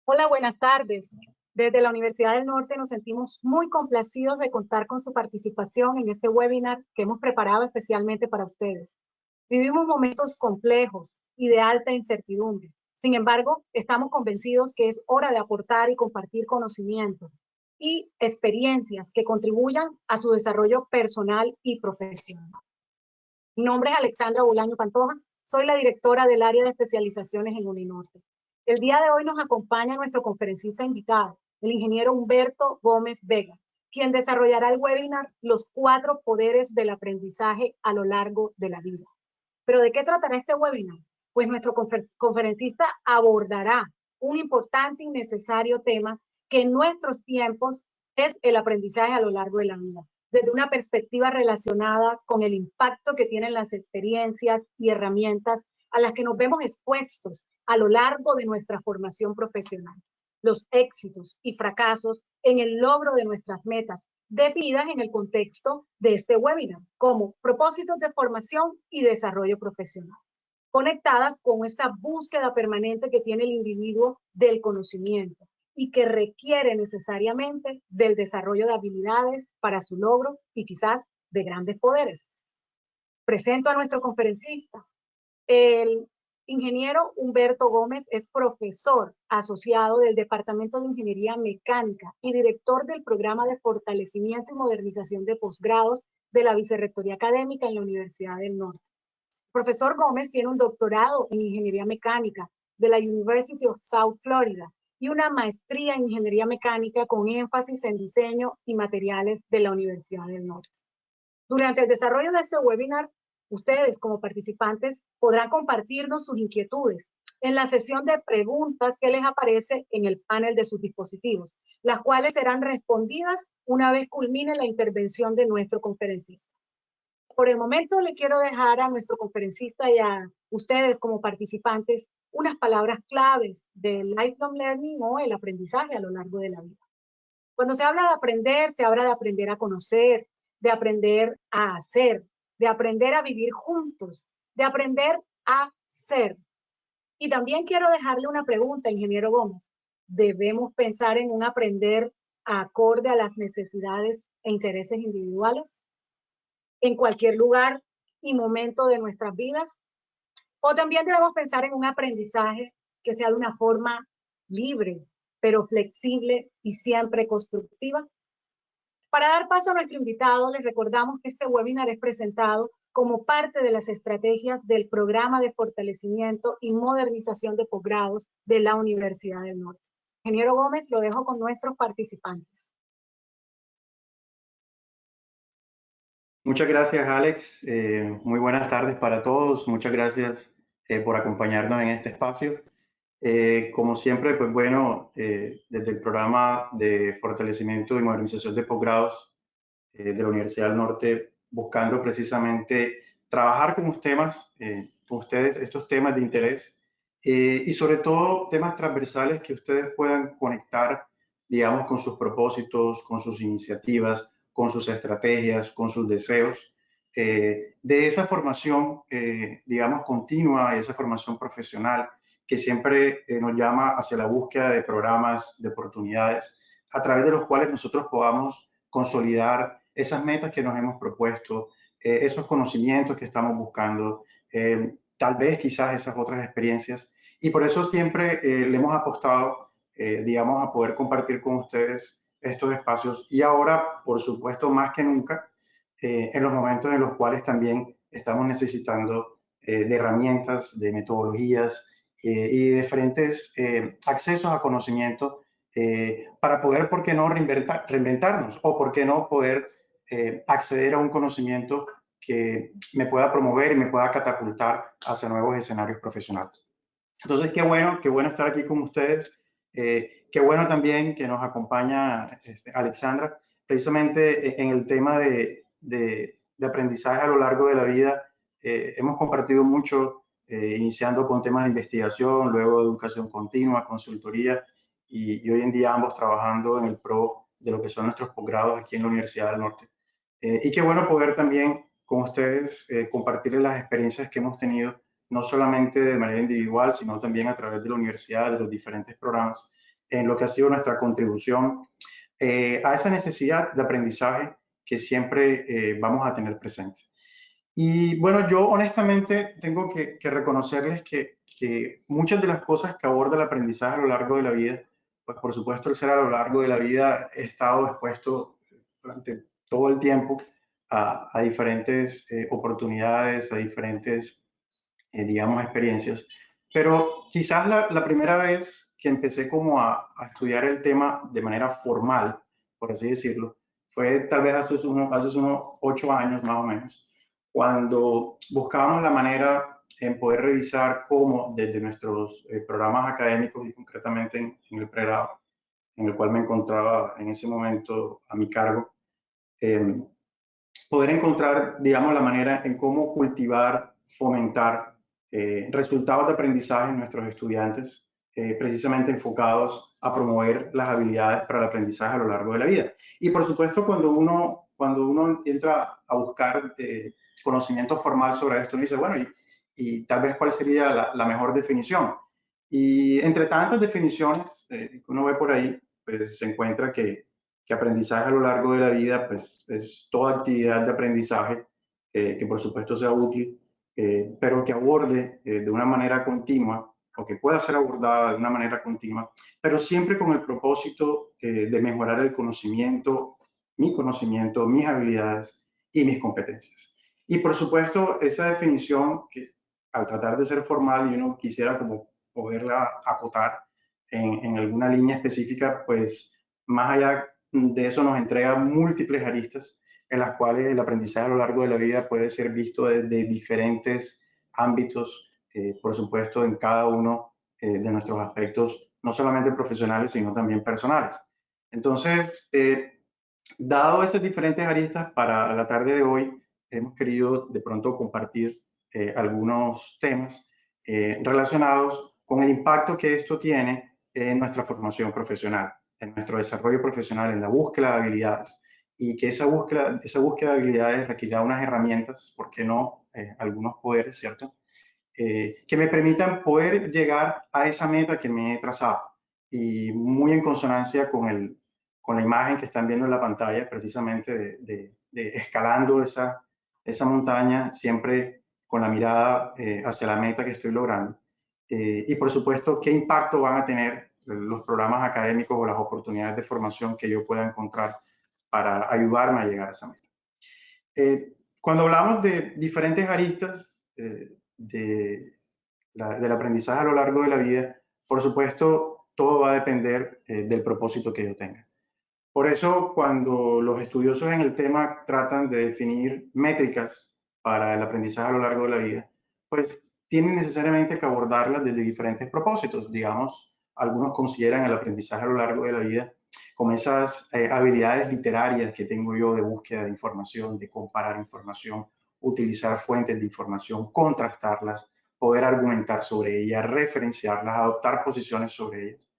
Hola, buenas tardes. Desde la Universidad del Norte nos sentimos muy complacidos de contar con su participación en este webinar que hemos preparado especialmente para ustedes. Vivimos momentos complejos y de alta incertidumbre. Sin embargo, estamos convencidos que es hora de aportar y compartir conocimiento y experiencias que contribuyan a su desarrollo personal y profesional. Mi nombre es Alexandra Bolaño Pantoja, soy la directora del área de especializaciones en Uninorte. El día de hoy nos acompaña nuestro conferencista invitado, el ingeniero Humberto Gómez Vega, quien desarrollará el webinar Los 4 poderes del aprendizaje a lo largo de la vida. ¿Pero de qué tratará este webinar? Pues nuestro conferencista abordará un importante y necesario tema que en nuestros tiempos es el aprendizaje a lo largo de la vida, desde una perspectiva relacionada con el impacto que tienen las experiencias y herramientas a las que nos vemos expuestos a lo largo de nuestra formación profesional, los éxitos y fracasos en el logro de nuestras metas, definidas en el contexto de este webinar como propósitos de formación y desarrollo profesional, conectadas con esa búsqueda permanente que tiene el individuo del conocimiento y que requiere necesariamente del desarrollo de habilidades para su logro y quizás de grandes poderes. Presento a nuestro conferencista. El ingeniero Humberto Gómez es profesor asociado del Departamento de Ingeniería Mecánica y director del programa de fortalecimiento y modernización de posgrados de la Vicerrectoría Académica en la Universidad del Norte. El profesor Gómez tiene un doctorado en Ingeniería Mecánica de la University of South Florida y una maestría en Ingeniería Mecánica con énfasis en diseño y materiales de la Universidad del Norte. Durante el desarrollo de este webinar, ustedes como participantes podrán compartirnos sus inquietudes en la sesión de preguntas que les aparece en el panel de sus dispositivos, las cuales serán respondidas una vez culmine la intervención de nuestro conferencista. Por el momento le quiero dejar a nuestro conferencista y a ustedes como participantes unas palabras claves del lifelong learning o el aprendizaje a lo largo de la vida. Cuando se habla de aprender, se habla de aprender a conocer, de aprender a hacer, de aprender a vivir juntos, de aprender a ser. Y también quiero dejarle una pregunta, ingeniero Gómez. ¿Debemos pensar en un aprender acorde a las necesidades e intereses individuales en cualquier lugar y momento de nuestras vidas? ¿O también debemos pensar en un aprendizaje que sea de una forma libre, pero flexible y siempre constructiva? Para dar paso a nuestro invitado, les recordamos que este webinar es presentado como parte de las estrategias del Programa de Fortalecimiento y Modernización de Posgrados de la Universidad del Norte. Ingeniero Gómez, lo dejo con nuestros participantes. Muchas gracias, Alex. Muy buenas tardes para todos. Muchas gracias por acompañarnos en este espacio. Como siempre, pues bueno, desde el programa de fortalecimiento y modernización de posgrados de la Universidad del Norte, buscando precisamente trabajar con con ustedes estos temas de interés y sobre todo temas transversales que ustedes puedan conectar, digamos, con sus propósitos, con sus iniciativas, con sus estrategias, con sus deseos, de esa formación, digamos, continua, esa formación profesional que siempre nos llama hacia la búsqueda de programas, de oportunidades, a través de los cuales nosotros podamos consolidar esas metas que nos hemos propuesto, esos conocimientos que estamos buscando, tal vez quizás esas otras experiencias. Y por eso siempre le hemos apostado, digamos, a poder compartir con ustedes estos espacios. Y ahora, por supuesto, más que nunca, en los momentos en los cuales también estamos necesitando de herramientas, de metodologías y de diferentes accesos a conocimiento para poder, ¿por qué no, reinventarnos? O, ¿por qué no poder acceder a un conocimiento que me pueda promover y me pueda catapultar hacia nuevos escenarios profesionales? Entonces, qué bueno estar aquí con ustedes. Qué bueno también que nos acompaña Alexandra, precisamente en el tema de aprendizaje a lo largo de la vida. Hemos compartido mucho, iniciando con temas de investigación, luego de educación continua, consultoría, y hoy en día ambos trabajando en el pro de lo que son nuestros posgrados aquí en la Universidad del Norte. Y qué bueno poder también con ustedes compartir las experiencias que hemos tenido, no solamente de manera individual, sino también a través de la universidad, de los diferentes programas, en lo que ha sido nuestra contribución a esa necesidad de aprendizaje que siempre vamos a tener presente. Y bueno, yo honestamente tengo que reconocerles que muchas de las cosas que aborda el aprendizaje a lo largo de la vida, pues por supuesto el ser a lo largo de la vida he estado expuesto durante todo el tiempo a diferentes oportunidades, a diferentes, digamos, experiencias. Pero quizás la primera vez que empecé como a estudiar el tema de manera formal, por así decirlo, fue tal vez hace unos 8 años más o menos, cuando buscábamos la manera en poder revisar cómo desde nuestros programas académicos y concretamente en el pregrado, en el cual me encontraba en ese momento a mi cargo, eh, poder encontrar, digamos, la manera en cómo cultivar, fomentar resultados de aprendizaje en nuestros estudiantes, precisamente enfocados a promover las habilidades para el aprendizaje a lo largo de la vida. Y por supuesto, cuando uno entra a buscar conocimiento formal sobre esto, uno dice, bueno, y tal vez cuál sería la mejor definición. Y entre tantas definiciones que uno ve por ahí, pues se encuentra que aprendizaje a lo largo de la vida, pues es toda actividad de aprendizaje que por supuesto sea útil, pero que aborde de una manera continua o que pueda ser abordada de una manera continua, pero siempre con el propósito de mejorar el conocimiento, mis habilidades y mis competencias. Y por supuesto, esa definición que al tratar de ser formal y uno quisiera como poderla acotar en alguna línea específica, pues más allá de eso nos entrega múltiples aristas en las cuales el aprendizaje a lo largo de la vida puede ser visto desde diferentes ámbitos, por supuesto en cada uno de nuestros aspectos, no solamente profesionales, sino también personales. Entonces, dado esas diferentes aristas, para la tarde de hoy hemos querido de pronto compartir algunos temas relacionados con el impacto que esto tiene en nuestra formación profesional, en nuestro desarrollo profesional, en la búsqueda de habilidades, y que esa búsqueda de habilidades requerirá unas herramientas, ¿por qué no? Algunos poderes, ¿cierto? Que me permitan poder llegar a esa meta que me he trazado. Y muy en consonancia con la imagen que están viendo en la pantalla, precisamente de escalando esa montaña, siempre con la mirada hacia la meta que estoy logrando. Y por supuesto, qué impacto van a tener los programas académicos o las oportunidades de formación que yo pueda encontrar para ayudarme a llegar a esa meta. Cuando hablamos de diferentes aristas del aprendizaje a lo largo de la vida, por supuesto, todo va a depender del propósito que yo tenga. Por eso, cuando los estudiosos en el tema tratan de definir métricas para el aprendizaje a lo largo de la vida, pues tienen necesariamente que abordarlas desde diferentes propósitos. Digamos, algunos consideran el aprendizaje a lo largo de la vida como esas habilidades literarias que tengo yo de búsqueda de información, de comparar información, utilizar fuentes de información, contrastarlas, poder argumentar sobre ellas, referenciarlas, adoptar posiciones sobre ellas.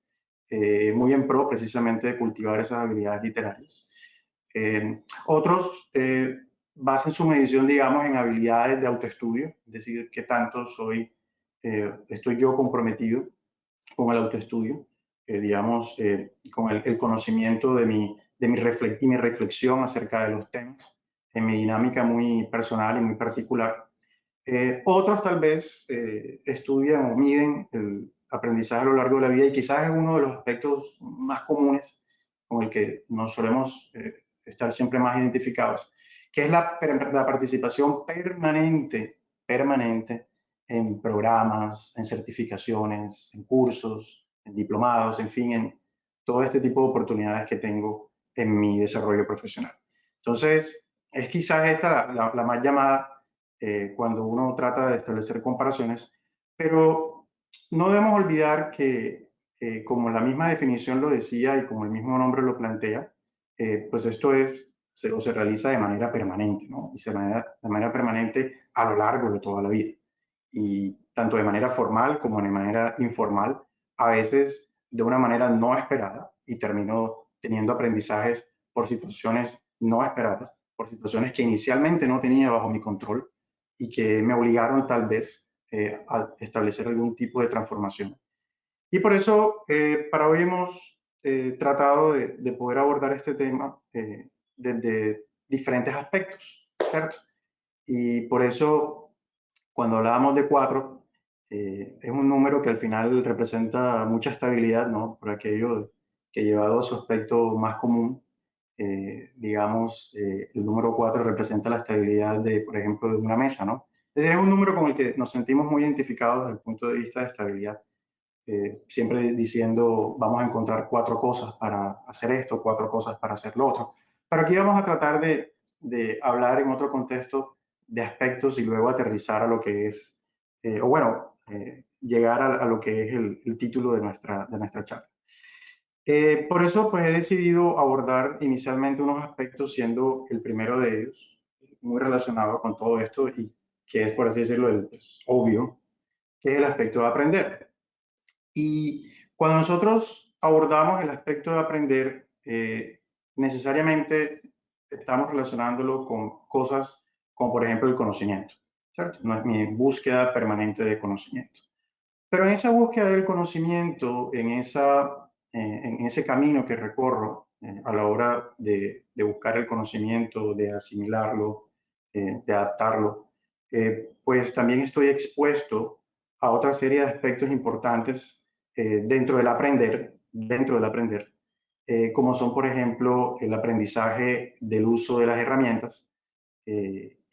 Muy en pro precisamente de cultivar esas habilidades literarias. Otros basan su medición, digamos, en habilidades de autoestudio, es decir, qué tanto estoy yo comprometido con el autoestudio, digamos, con el conocimiento de mi reflexión acerca de los temas, en mi dinámica muy personal y muy particular. Otros tal vez estudian o miden el aprendizaje a lo largo de la vida y quizás es uno de los aspectos más comunes con el que nos solemos estar siempre más identificados, que es la participación permanente en programas, en certificaciones, en cursos, en diplomados, en fin, en todo este tipo de oportunidades que tengo en mi desarrollo profesional. Entonces, es quizás esta la más llamada cuando uno trata de establecer comparaciones, pero no debemos olvidar que, como la misma definición lo decía y como el mismo nombre lo plantea, pues esto se realiza de manera permanente, ¿no? Y de manera permanente a lo largo de toda la vida. Y tanto de manera formal como de manera informal, a veces de una manera no esperada, y termino teniendo aprendizajes por situaciones no esperadas, por situaciones que inicialmente no tenía bajo mi control y que me obligaron tal vez a establecer algún tipo de transformación. Y por eso, para hoy hemos tratado de poder abordar este tema desde diferentes aspectos, ¿cierto? Y por eso, cuando hablábamos de 4, es un número que al final representa mucha estabilidad, ¿no? Por aquello que llevado a su aspecto más común, digamos, el número 4 representa la estabilidad de, por ejemplo, de una mesa, ¿no? Es decir, es un número con el que nos sentimos muy identificados desde el punto de vista de estabilidad. Siempre diciendo, vamos a encontrar 4 cosas para hacer esto, 4 cosas para hacer lo otro. Pero aquí vamos a tratar de hablar en otro contexto de aspectos y luego aterrizar a lo que es, o bueno, llegar a lo que es el título de nuestra charla. Por eso, pues he decidido abordar inicialmente unos aspectos, siendo el primero de ellos, muy relacionado con todo esto y que es, por así decirlo, el obvio, que es el aspecto de aprender. Y cuando nosotros abordamos el aspecto de aprender, necesariamente estamos relacionándolo con cosas como, por ejemplo, el conocimiento, ¿cierto? No es mi búsqueda permanente de conocimiento. Pero en esa búsqueda del conocimiento, en ese camino que recorro a la hora de buscar el conocimiento, de asimilarlo, de adaptarlo, pues también estoy expuesto a otra serie de aspectos importantes dentro del aprender, como son, por ejemplo, el aprendizaje del uso de las herramientas.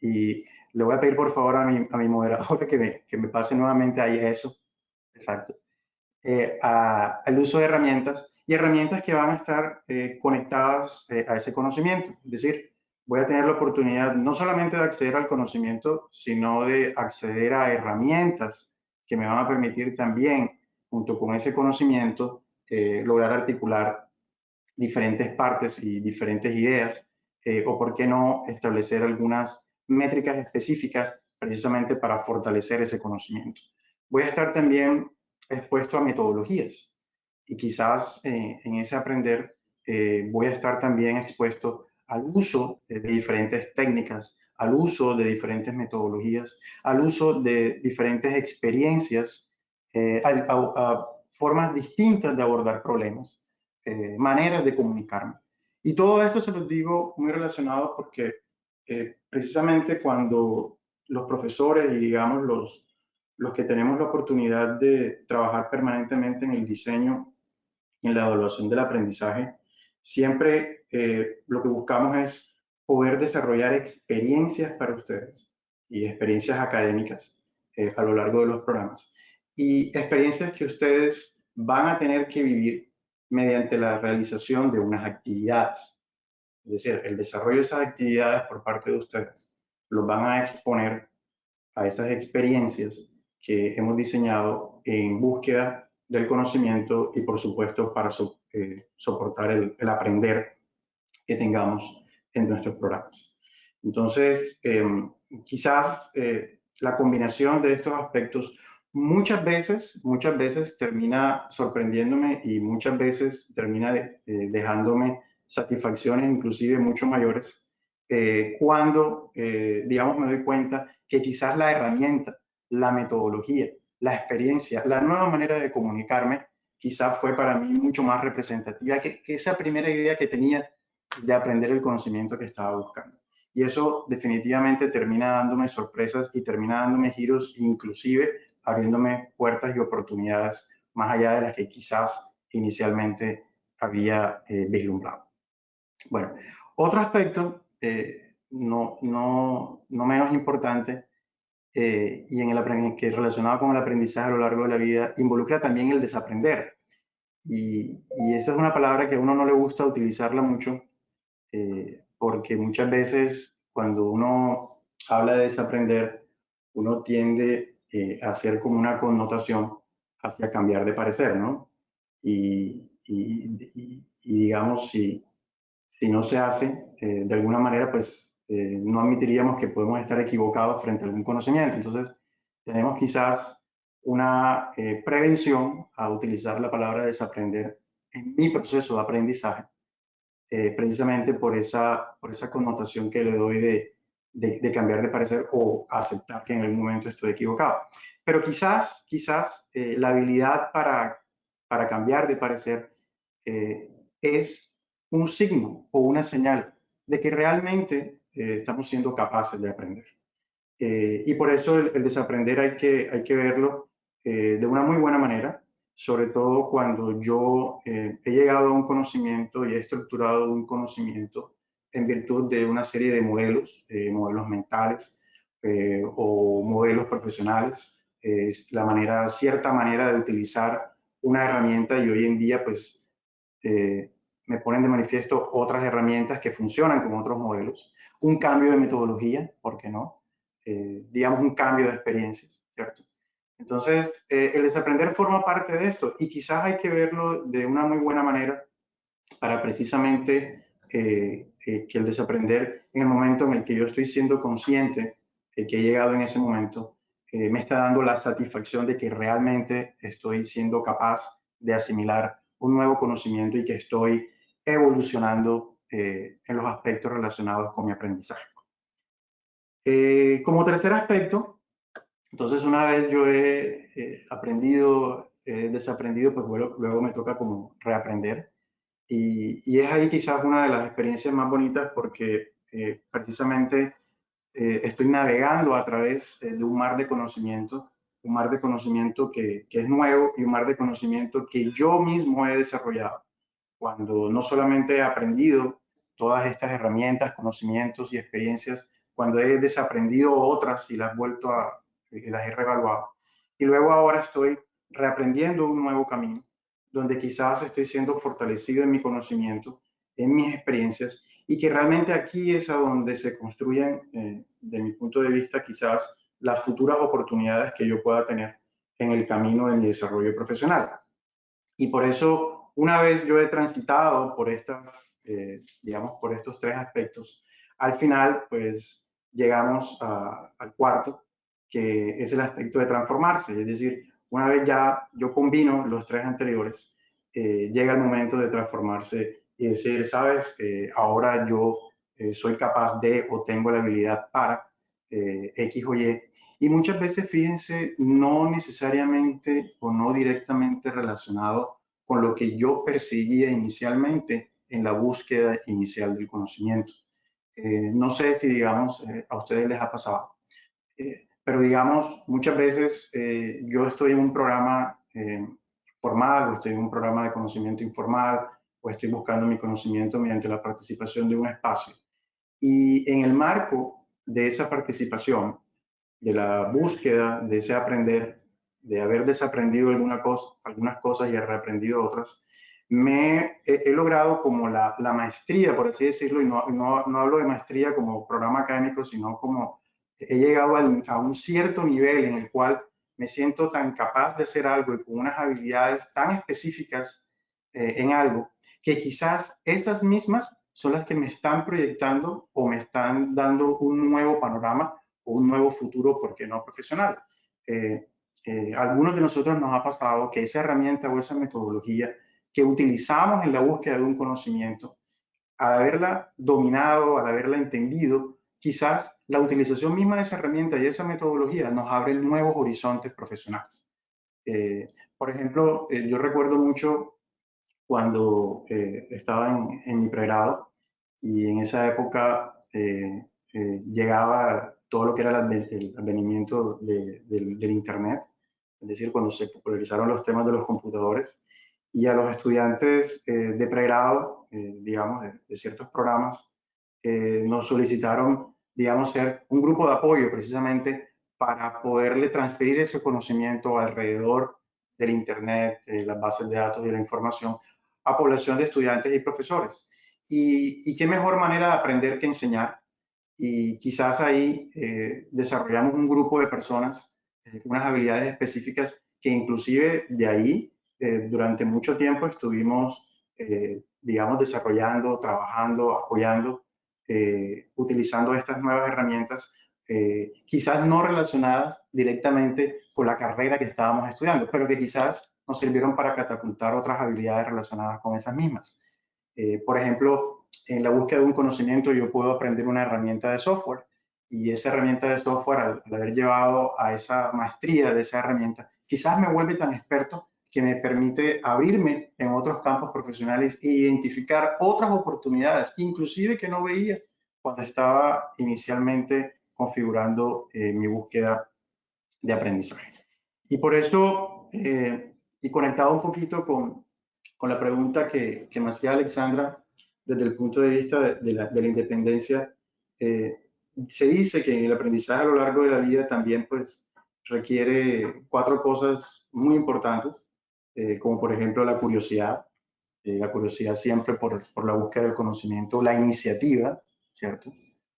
Y le voy a pedir, por favor, a mi moderador que me pase nuevamente ahí eso. Exacto. Al uso de herramientas y herramientas que van a estar conectadas a ese conocimiento. Es decir, voy a tener la oportunidad no solamente de acceder al conocimiento, sino de acceder a herramientas que me van a permitir también, junto con ese conocimiento, lograr articular diferentes partes y diferentes ideas, o por qué no establecer algunas métricas específicas precisamente para fortalecer ese conocimiento. Voy a estar también expuesto a metodologías y quizás en ese aprender voy a estar también expuesto al uso de diferentes técnicas, al uso de diferentes metodologías, al uso de diferentes experiencias, a formas distintas de abordar problemas, maneras de comunicarme. Y todo esto se los digo muy relacionado porque precisamente cuando los profesores y digamos los que tenemos la oportunidad de trabajar permanentemente en el diseño y en la evaluación del aprendizaje, siempre lo que buscamos es poder desarrollar experiencias para ustedes y experiencias académicas a lo largo de los programas. Y experiencias que ustedes van a tener que vivir mediante la realización de unas actividades. Es decir, el desarrollo de esas actividades por parte de ustedes los van a exponer a estas experiencias que hemos diseñado en búsqueda del conocimiento y, por supuesto, para soportar el aprender que tengamos en nuestros programas. Entonces, quizás la combinación de estos aspectos muchas veces termina sorprendiéndome y muchas veces termina dejándome satisfacciones inclusive mucho mayores cuando, digamos, me doy cuenta que quizás la herramienta, la metodología, la experiencia, la nueva manera de comunicarme, quizás fue para mí mucho más representativa que esa primera idea que tenía de aprender el conocimiento que estaba buscando. Y eso definitivamente termina dándome sorpresas y termina dándome giros, inclusive abriéndome puertas y oportunidades más allá de las que quizás inicialmente había vislumbrado. Bueno, otro aspecto no menos importante y que relacionado con el aprendizaje a lo largo de la vida involucra también el desaprender. Y esta es una palabra que a uno no le gusta utilizarla mucho porque muchas veces cuando uno habla de desaprender, uno tiende a hacer como una connotación hacia cambiar de parecer, ¿no? Y digamos, si no se hace, de alguna manera, pues no admitiríamos que podemos estar equivocados frente a algún conocimiento. Entonces, tenemos quizás una prevención a utilizar la palabra desaprender en mi proceso de aprendizaje, precisamente por esa connotación que le doy de cambiar de parecer o aceptar que en algún momento estoy equivocado. Pero quizás la habilidad para cambiar de parecer, es un signo o una señal de que realmente estamos siendo capaces de aprender. Y por eso el desaprender hay que verlo de una muy buena manera, sobre todo cuando yo he llegado a un conocimiento y he estructurado un conocimiento en virtud de una serie de modelos, modelos mentales o modelos profesionales, cierta manera de utilizar una herramienta, y hoy en día pues me ponen de manifiesto otras herramientas que funcionan con otros modelos, un cambio de metodología, ¿por qué no? Digamos un cambio de experiencias, ¿cierto? Entonces, el desaprender forma parte de esto y quizás hay que verlo de una muy buena manera para precisamente que el desaprender en el momento en el que yo estoy siendo consciente de que he llegado en ese momento, me está dando la satisfacción de que realmente estoy siendo capaz de asimilar un nuevo conocimiento y que estoy evolucionando en los aspectos relacionados con mi aprendizaje. Como tercer aspecto, entonces una vez yo he aprendido, desaprendido, pues luego me toca como reaprender. Y es ahí quizás una de las experiencias más bonitas porque precisamente estoy navegando a través de un mar de conocimiento que es nuevo y un mar de conocimiento que yo mismo he desarrollado. Cuando no solamente he aprendido todas estas herramientas, conocimientos y experiencias, cuando he desaprendido otras y las he revaluado. Y luego ahora estoy reaprendiendo un nuevo camino, donde quizás estoy siendo fortalecido en mi conocimiento, en mis experiencias, y que realmente aquí es a donde se construyen, de mi punto de vista, quizás las futuras oportunidades que yo pueda tener en el camino de mi desarrollo profesional. Y por eso, una vez yo he transitado por digamos, por estos tres aspectos, al final, pues, llegamos al cuarto, que es el aspecto de transformarse. Es decir, una vez ya yo combino los tres anteriores, llega el momento de transformarse y decir, sabes, ahora yo soy capaz de o tengo la habilidad para X o Y. Y muchas veces, fíjense, no necesariamente o no directamente relacionado con lo que yo perseguía inicialmente en la búsqueda inicial del conocimiento. No sé si, digamos, a ustedes les ha pasado, pero digamos, muchas veces yo estoy en un programa formal o estoy en un programa de conocimiento informal o estoy buscando mi conocimiento mediante la participación de un espacio. Y en el marco de esa participación, de la búsqueda, de ese aprender, de haber desaprendido algunas cosas y reaprendido otras, he logrado como la maestría, por así decirlo, y no hablo de maestría como programa académico, sino como he llegado a un cierto nivel en el cual me siento tan capaz de hacer algo y con unas habilidades tan específicas en algo, que quizás esas mismas son las que me están proyectando o me están dando un nuevo panorama o un nuevo futuro, ¿por qué no profesional? Algunos de nosotros nos ha pasado que esa herramienta o esa metodología que utilizamos en la búsqueda de un conocimiento, al haberla dominado, al haberla entendido, quizás la utilización misma de esa herramienta y esa metodología nos abre nuevos horizontes profesionales. Por ejemplo, yo recuerdo mucho cuando estaba en mi pregrado y en esa época llegaba todo lo que era el advenimiento del Internet, es decir, cuando se popularizaron los temas de los computadores y a los estudiantes de pregrado, digamos, de ciertos programas, nos solicitaron, digamos, ser un grupo de apoyo precisamente para poderle transferir ese conocimiento alrededor del Internet, las bases de datos y la información a población de estudiantes y profesores. Y qué mejor manera de aprender que enseñar. Y quizás ahí desarrollamos un grupo de personas, unas habilidades específicas que inclusive de ahí durante mucho tiempo estuvimos, digamos, desarrollando, trabajando, apoyando, utilizando estas nuevas herramientas, quizás no relacionadas directamente con la carrera que estábamos estudiando, pero que quizás nos sirvieron para catapultar otras habilidades relacionadas con esas mismas. Por ejemplo, en la búsqueda de un conocimiento yo puedo aprender una herramienta de software y esa herramienta de software, al haber llevado a esa maestría de esa herramienta, quizás me vuelve tan experto que me permite abrirme en otros campos profesionales e identificar otras oportunidades, inclusive que no veía cuando estaba inicialmente configurando mi búsqueda de aprendizaje. Y por eso, y conectado un poquito con la pregunta que me hacía Alexandra, desde el punto de vista de la independencia, se dice que el aprendizaje a lo largo de la vida también pues requiere 4 cosas muy importantes, como por ejemplo la curiosidad siempre por la búsqueda del conocimiento, la iniciativa, ¿cierto?,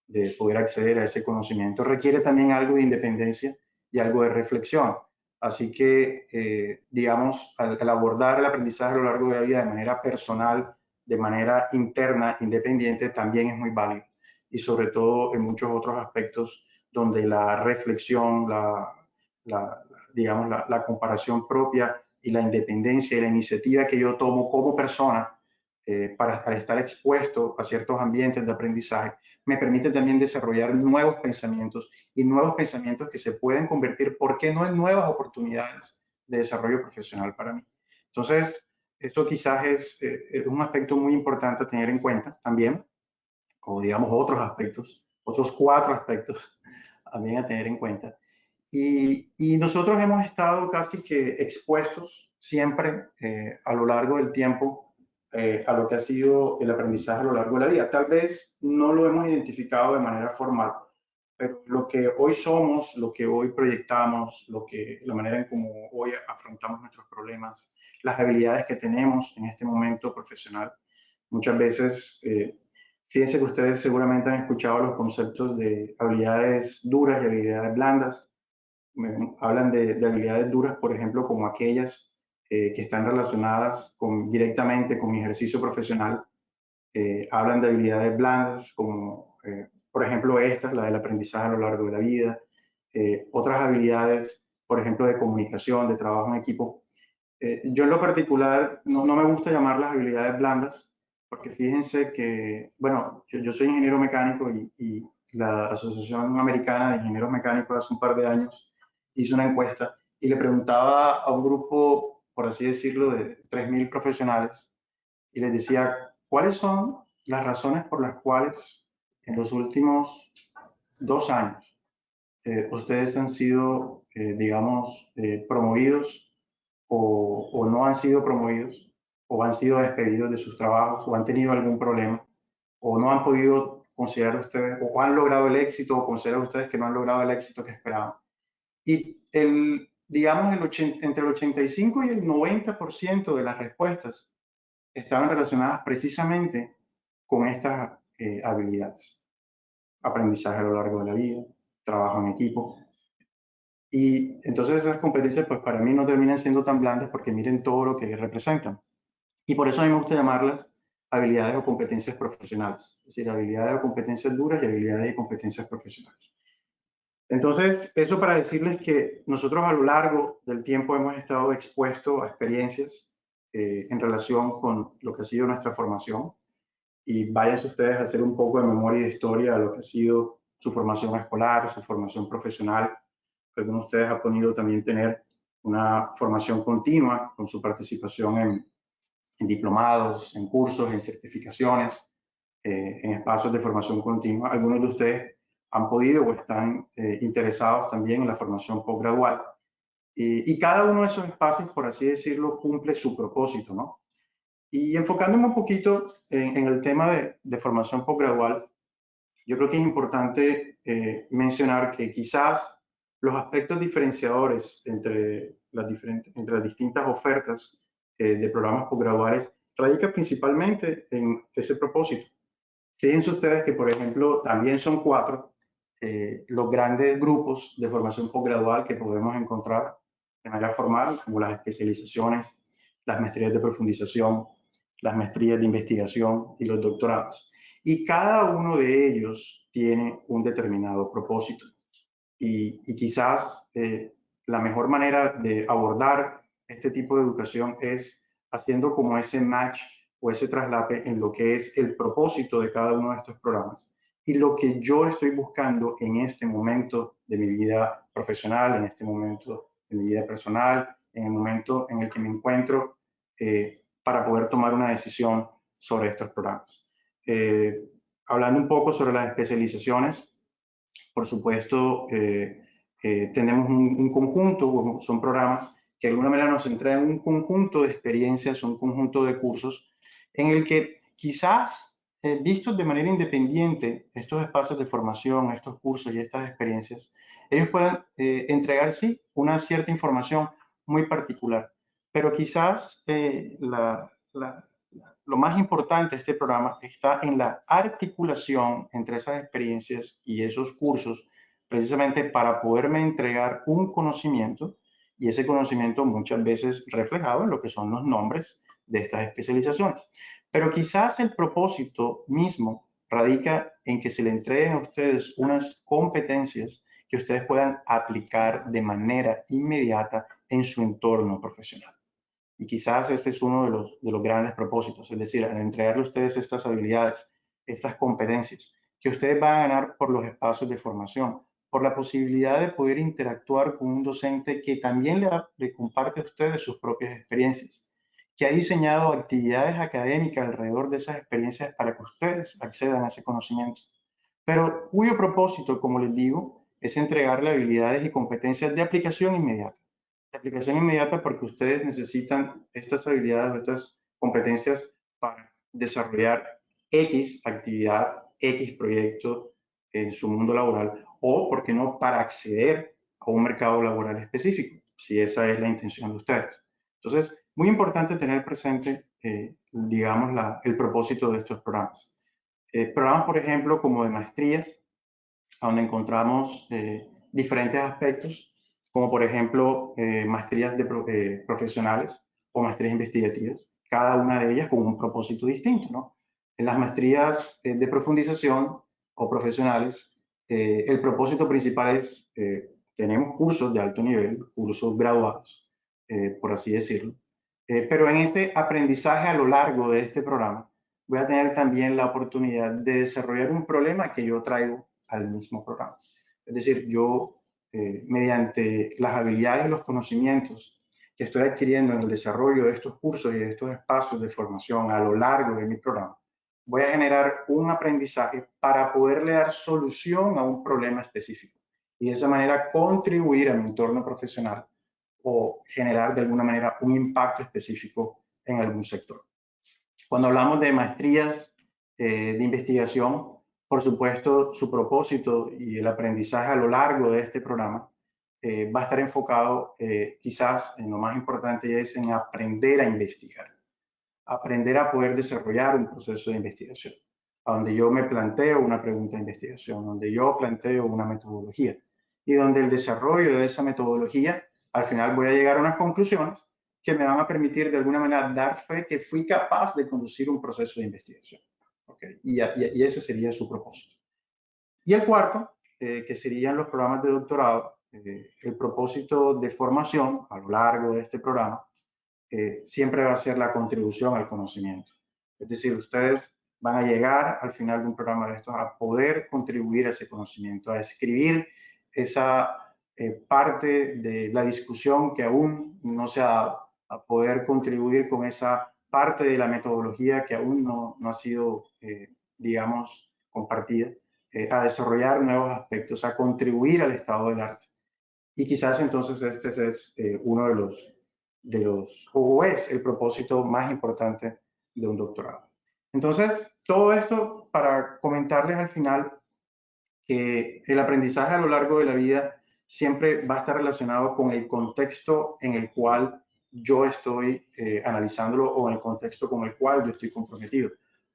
de poder acceder a ese conocimiento, requiere también algo de independencia y algo de reflexión. Así que, digamos, al abordar el aprendizaje a lo largo de la vida de manera personal, de manera interna, independiente, también es muy válido. Y sobre todo en muchos otros aspectos donde la reflexión, digamos, la comparación propia y la independencia y la iniciativa que yo tomo como persona para estar expuesto a ciertos ambientes de aprendizaje, me permite también desarrollar nuevos pensamientos y nuevos pensamientos que se pueden convertir, ¿por qué no?, en nuevas oportunidades de desarrollo profesional para mí. Entonces, esto quizás es un aspecto muy importante a tener en cuenta también, o digamos otros aspectos, otros 4 aspectos también a tener en cuenta. Y nosotros hemos estado casi que expuestos siempre a lo largo del tiempo a lo que ha sido el aprendizaje a lo largo de la vida. Tal vez no lo hemos identificado de manera formal, pero lo que hoy somos, lo que hoy proyectamos, la manera en cómo hoy afrontamos nuestros problemas, las habilidades que tenemos en este momento profesional, muchas veces, fíjense que ustedes seguramente han escuchado los conceptos de habilidades duras y habilidades blandas. Hablan de habilidades duras, por ejemplo, como aquellas que están relacionadas directamente con mi ejercicio profesional. Hablan de habilidades blandas, como por ejemplo estas, la del aprendizaje a lo largo de la vida. Otras habilidades, por ejemplo, de comunicación, de trabajo en equipo. Yo en lo particular no me gusta llamarlas habilidades blandas, porque fíjense que, bueno, yo soy ingeniero mecánico y la Asociación Americana de Ingenieros Mecánicos hace un par de años hizo una encuesta y le preguntaba a un grupo, por así decirlo, de 3.000 profesionales y les decía, ¿cuáles son las razones por las cuales en los últimos 2 años ustedes han sido, digamos, promovidos o no han sido promovidos o han sido despedidos de sus trabajos o han tenido algún problema o no han podido considerar ustedes o han logrado el éxito o consideran ustedes que no han logrado el éxito que esperaban? Y digamos, entre el 85 y el 90% de las respuestas estaban relacionadas precisamente con estas habilidades. Aprendizaje a lo largo de la vida, trabajo en equipo. Y entonces esas competencias, pues para mí no terminan siendo tan blandas porque miren todo lo que representan. Y por eso a mí me gusta llamarlas habilidades o competencias profesionales. Es decir, habilidades o competencias duras y habilidades y competencias profesionales. Entonces, eso para decirles que nosotros a lo largo del tiempo hemos estado expuestos a experiencias en relación con lo que ha sido nuestra formación. Y váyanse ustedes a hacer un poco de memoria y de historia de lo que ha sido su formación escolar, su formación profesional. Algunos de ustedes han podido también tener una formación continua con su participación en diplomados, en cursos, en certificaciones, en espacios de formación continua. Algunos de ustedes han podido o están interesados también en la formación postgradual. Y cada uno de esos espacios, por así decirlo, cumple su propósito, ¿no? Y enfocándome un poquito en el tema de formación postgradual, yo creo que es importante mencionar que quizás los aspectos diferenciadores entre las distintas ofertas de programas postgraduales radican principalmente en ese propósito. Fíjense ustedes que, por ejemplo, también son 4 los grandes grupos de formación postgradual que podemos encontrar de manera formal, como las especializaciones, las maestrías de profundización, las maestrías de investigación y los doctorados. Y cada uno de ellos tiene un determinado propósito. Y quizás la mejor manera de abordar este tipo de educación es haciendo como ese match o ese traslape en lo que es el propósito de cada uno de estos programas y lo que yo estoy buscando en este momento de mi vida profesional, en este momento de mi vida personal, en el momento en el que me encuentro para poder tomar una decisión sobre estos programas. Hablando un poco sobre las especializaciones, por supuesto, tenemos un conjunto, son programas que de alguna manera nos entregan un conjunto de experiencias, un conjunto de cursos en el que quizás vistos de manera independiente, estos espacios de formación, estos cursos y estas experiencias, ellos puedan entregar, sí, una cierta información muy particular, pero quizás lo más importante de este programa está en la articulación entre esas experiencias y esos cursos, precisamente para poderme entregar un conocimiento, y ese conocimiento muchas veces reflejado en lo que son los nombres de estas especializaciones. Pero quizás el propósito mismo radica en que se le entreguen a ustedes unas competencias que ustedes puedan aplicar de manera inmediata en su entorno profesional. Y quizás este es uno de los grandes propósitos, es decir, al entregarle a ustedes estas habilidades, estas competencias, que ustedes van a ganar por los espacios de formación, por la posibilidad de poder interactuar con un docente que también le comparte a ustedes sus propias experiencias, que ha diseñado actividades académicas alrededor de esas experiencias para que ustedes accedan a ese conocimiento, pero cuyo propósito, como les digo, es entregarle habilidades y competencias de aplicación inmediata. De aplicación inmediata porque ustedes necesitan estas habilidades o estas competencias para desarrollar X actividad, X proyecto en su mundo laboral o, ¿por qué no?, para acceder a un mercado laboral específico, si esa es la intención de ustedes. Entonces, muy importante tener presente, digamos, el propósito de estos programas. Programas, por ejemplo, como de maestrías, donde encontramos diferentes aspectos, como por ejemplo maestrías profesionales o maestrías investigativas, cada una de ellas con un propósito distinto, ¿no? En las maestrías de profundización o profesionales, el propósito principal es, tenemos cursos de alto nivel, cursos graduados, por así decirlo, pero en este aprendizaje a lo largo de este programa, voy a tener también la oportunidad de desarrollar un problema que yo traigo al mismo programa. Es decir, yo, mediante las habilidades y los conocimientos que estoy adquiriendo en el desarrollo de estos cursos y de estos espacios de formación a lo largo de mi programa, voy a generar un aprendizaje para poderle dar solución a un problema específico y de esa manera contribuir a mi entorno profesional o generar de alguna manera un impacto específico en algún sector. Cuando hablamos de maestrías de investigación, por supuesto, su propósito y el aprendizaje a lo largo de este programa va a estar enfocado quizás en lo más importante es en aprender a investigar, aprender a poder desarrollar un proceso de investigación, donde yo me planteo una pregunta de investigación, donde yo planteo una metodología y donde el desarrollo de esa metodología, al final voy a llegar a unas conclusiones que me van a permitir de alguna manera dar fe que fui capaz de conducir un proceso de investigación. ¿Okay? Y ese sería su propósito. Y el cuarto, que serían los programas de doctorado, el propósito de formación a lo largo de este programa siempre va a ser la contribución al conocimiento. Es decir, ustedes van a llegar al final de un programa de estos a poder contribuir a ese conocimiento, a escribir esa parte de la discusión que aún no se ha dado, a poder contribuir con esa parte de la metodología que aún no ha sido, digamos, compartida, a desarrollar nuevos aspectos, a contribuir al estado del arte. Y quizás entonces este es uno o es el propósito más importante de un doctorado. Entonces, todo esto para comentarles al final que el aprendizaje a lo largo de la vida siempre va a estar relacionado con el contexto en el cual yo estoy analizándolo o en el contexto con el cual yo estoy comprometido.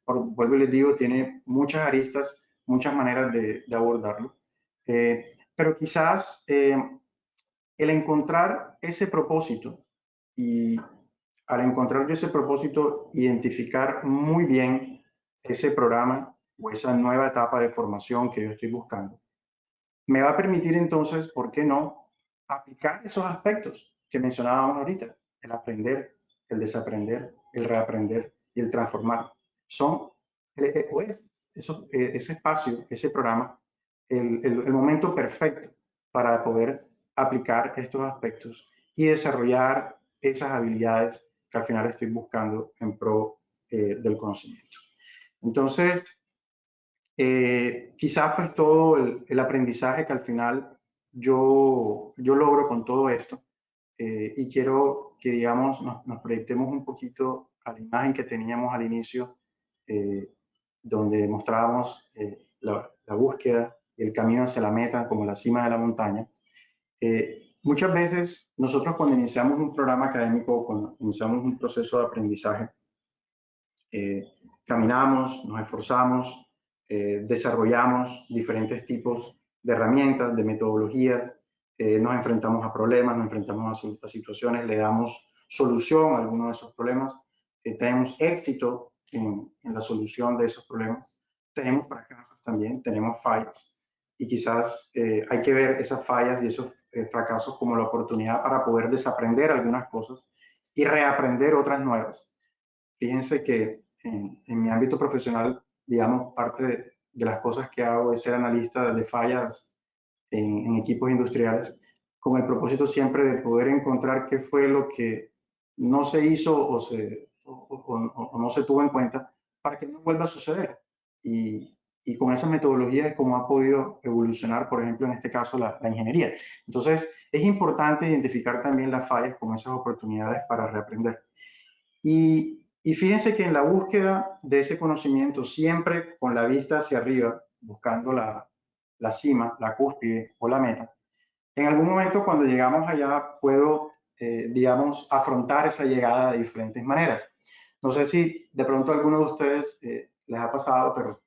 Vuelvo y les digo, tiene muchas aristas, muchas maneras de abordarlo, pero quizás el encontrar ese propósito y al encontrar yo ese propósito, identificar muy bien ese programa o esa nueva etapa de formación que yo estoy buscando, me va a permitir entonces, ¿por qué no?, aplicar esos aspectos que mencionábamos ahorita, el aprender, el desaprender, el reaprender y el transformar. Son, ese espacio, ese programa, el momento perfecto para poder aplicar estos aspectos y desarrollar esas habilidades que al final estoy buscando en pro del conocimiento. Entonces, quizás pues todo el aprendizaje que al final yo logro con todo esto, y quiero que, digamos, nos proyectemos un poquito a la imagen que teníamos al inicio, donde mostrábamos la búsqueda y el camino hacia la meta como la cima de la montaña. Muchas veces nosotros cuando iniciamos un programa académico, cuando iniciamos un proceso de aprendizaje, caminamos, nos esforzamos, desarrollamos diferentes tipos de herramientas, de metodologías, nos enfrentamos a problemas, nos enfrentamos a situaciones, le damos solución a algunos de esos problemas, tenemos éxito en la solución de esos problemas, tenemos fracasos también, tenemos fallas, y quizás hay que ver esas fallas y esos fracasos como la oportunidad para poder desaprender algunas cosas y reaprender otras nuevas. Fíjense que en mi ámbito profesional, digamos, parte de las cosas que hago es ser analista de fallas en equipos industriales, con el propósito siempre de poder encontrar qué fue lo que no se hizo o no se tuvo en cuenta para que no vuelva a suceder. Y con esa metodología es como ha podido evolucionar, por ejemplo, en este caso, la ingeniería. Entonces, es importante identificar también las fallas como esas oportunidades para reaprender. Y fíjense que en la búsqueda de ese conocimiento, siempre con la vista hacia arriba, buscando la cima, la cúspide o la meta, en algún momento cuando llegamos allá puedo, digamos, afrontar esa llegada de diferentes maneras. No sé si de pronto a alguno de ustedes les ha pasado, pero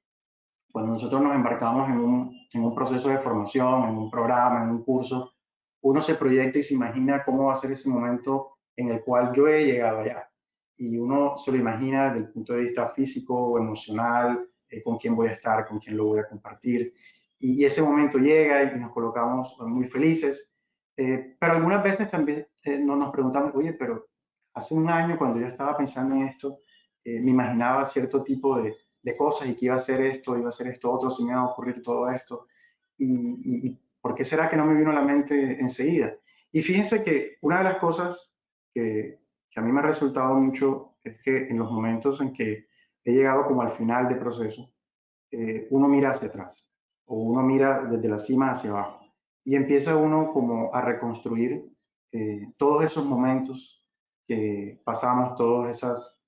cuando nosotros nos embarcamos en un proceso de formación, en un programa, en un curso, uno se proyecta y se imagina cómo va a ser ese momento en el cual yo he llegado allá. Y uno se lo imagina desde el punto de vista físico o emocional, con quién voy a estar, con quién lo voy a compartir. Y ese momento llega y nos colocamos muy felices. Pero algunas veces también nos preguntamos, oye, pero hace un año cuando yo estaba pensando en esto, me imaginaba cierto tipo de cosas y que iba a hacer esto otro, se me iba a ocurrir todo esto. Y ¿por qué será que no me vino a la mente enseguida? Y fíjense que una de las cosas que a mí me ha resultado mucho es que en los momentos en que he llegado como al final del proceso, uno mira hacia atrás o uno mira desde la cima hacia abajo y empieza uno como a reconstruir todos esos momentos que pasamos, todos esos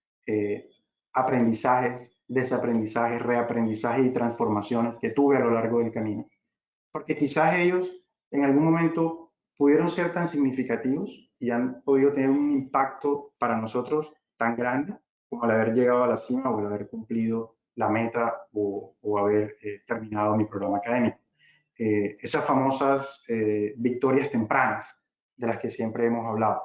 aprendizajes, desaprendizajes, reaprendizajes y transformaciones que tuve a lo largo del camino. Porque quizás ellos en algún momento pudieron ser tan significativos y han podido tener un impacto para nosotros tan grande como el haber llegado a la cima o el haber cumplido la meta o haber terminado mi programa académico. Esas famosas victorias tempranas de las que siempre hemos hablado.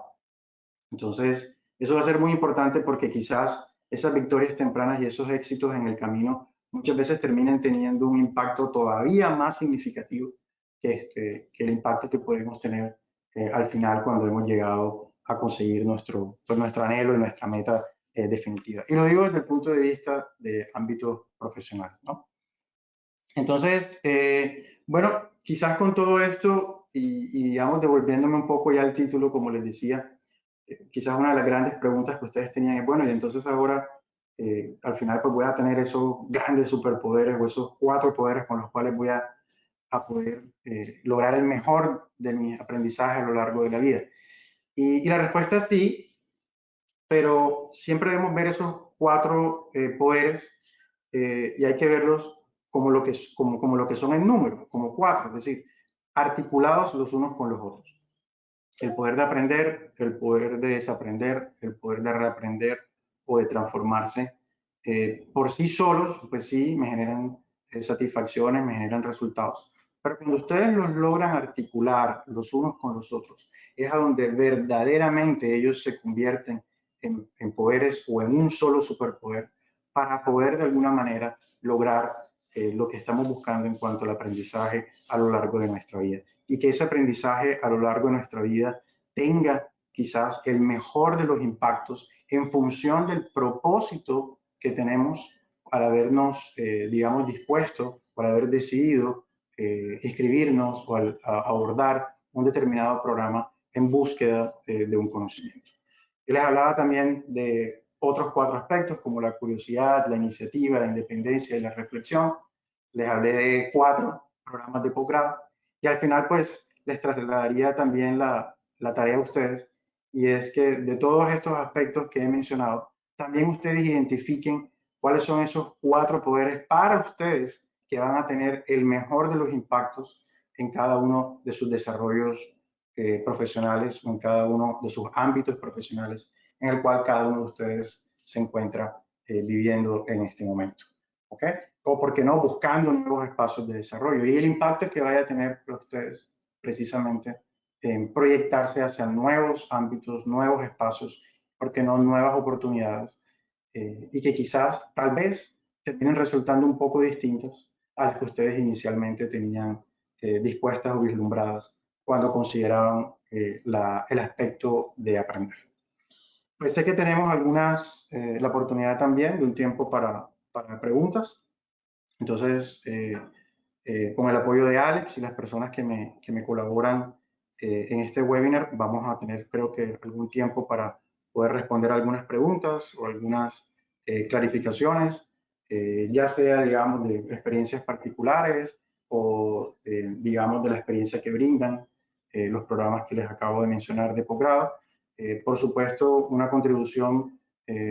Entonces, eso va a ser muy importante porque quizás esas victorias tempranas y esos éxitos en el camino muchas veces terminen teniendo un impacto todavía más significativo que el impacto que podemos tener al final cuando hemos llegado a conseguir nuestro anhelo y nuestra meta definitiva. Y lo digo desde el punto de vista de ámbito profesional, ¿no? Entonces, bueno, quizás con todo esto y digamos devolviéndome un poco ya al título, como les decía, quizás una de las grandes preguntas que ustedes tenían es, bueno, y entonces ahora al final pues voy a tener esos grandes superpoderes o esos 4 poderes con los cuales voy a poder lograr el mejor de mi aprendizaje a lo largo de la vida. Y la respuesta es sí, pero siempre debemos ver esos 4 poderes y hay que verlos como lo que son en número, como 4, es decir, articulados los unos con los otros. El poder de aprender, el poder de desaprender, el poder de reaprender o de transformarse, por sí solos, pues sí, me generan satisfacciones, me generan resultados. Pero cuando ustedes los logran articular los unos con los otros, es a donde verdaderamente ellos se convierten en poderes o en un solo superpoder para poder de alguna manera lograr lo que estamos buscando en cuanto al aprendizaje a lo largo de nuestra vida. Y que ese aprendizaje a lo largo de nuestra vida tenga quizás el mejor de los impactos en función del propósito que tenemos al habernos, digamos, dispuesto, por haber decidido inscribirnos o al abordar un determinado programa en búsqueda de un conocimiento. Y les hablaba también de otros 4 aspectos como la curiosidad, la iniciativa, la independencia y la reflexión. Les hablé de 4 programas de posgrado y al final pues les trasladaría también la tarea a ustedes, y es que de todos estos aspectos que he mencionado, también ustedes identifiquen cuáles son esos 4 poderes para ustedes que van a tener el mejor de los impactos en cada uno de sus desarrollos profesionales o en cada uno de sus ámbitos profesionales en el cual cada uno de ustedes se encuentra viviendo en este momento. ¿Ok? O, por qué no, buscando nuevos espacios de desarrollo y el impacto que vaya a tener para ustedes precisamente en proyectarse hacia nuevos ámbitos, nuevos espacios, porque no nuevas oportunidades, y que quizás, tal vez, terminen resultando un poco distintas a las que ustedes inicialmente tenían dispuestas o vislumbradas cuando consideraban el aspecto de aprender. Pues sé que tenemos la oportunidad también de un tiempo para preguntas. Entonces, con el apoyo de Alex y las personas que me colaboran en este webinar, vamos a tener, creo que, algún tiempo para poder responder algunas preguntas o algunas clarificaciones, ya sea, digamos, de experiencias particulares o, digamos, de la experiencia que brindan los programas que les acabo de mencionar de posgrado. Por supuesto, una contribución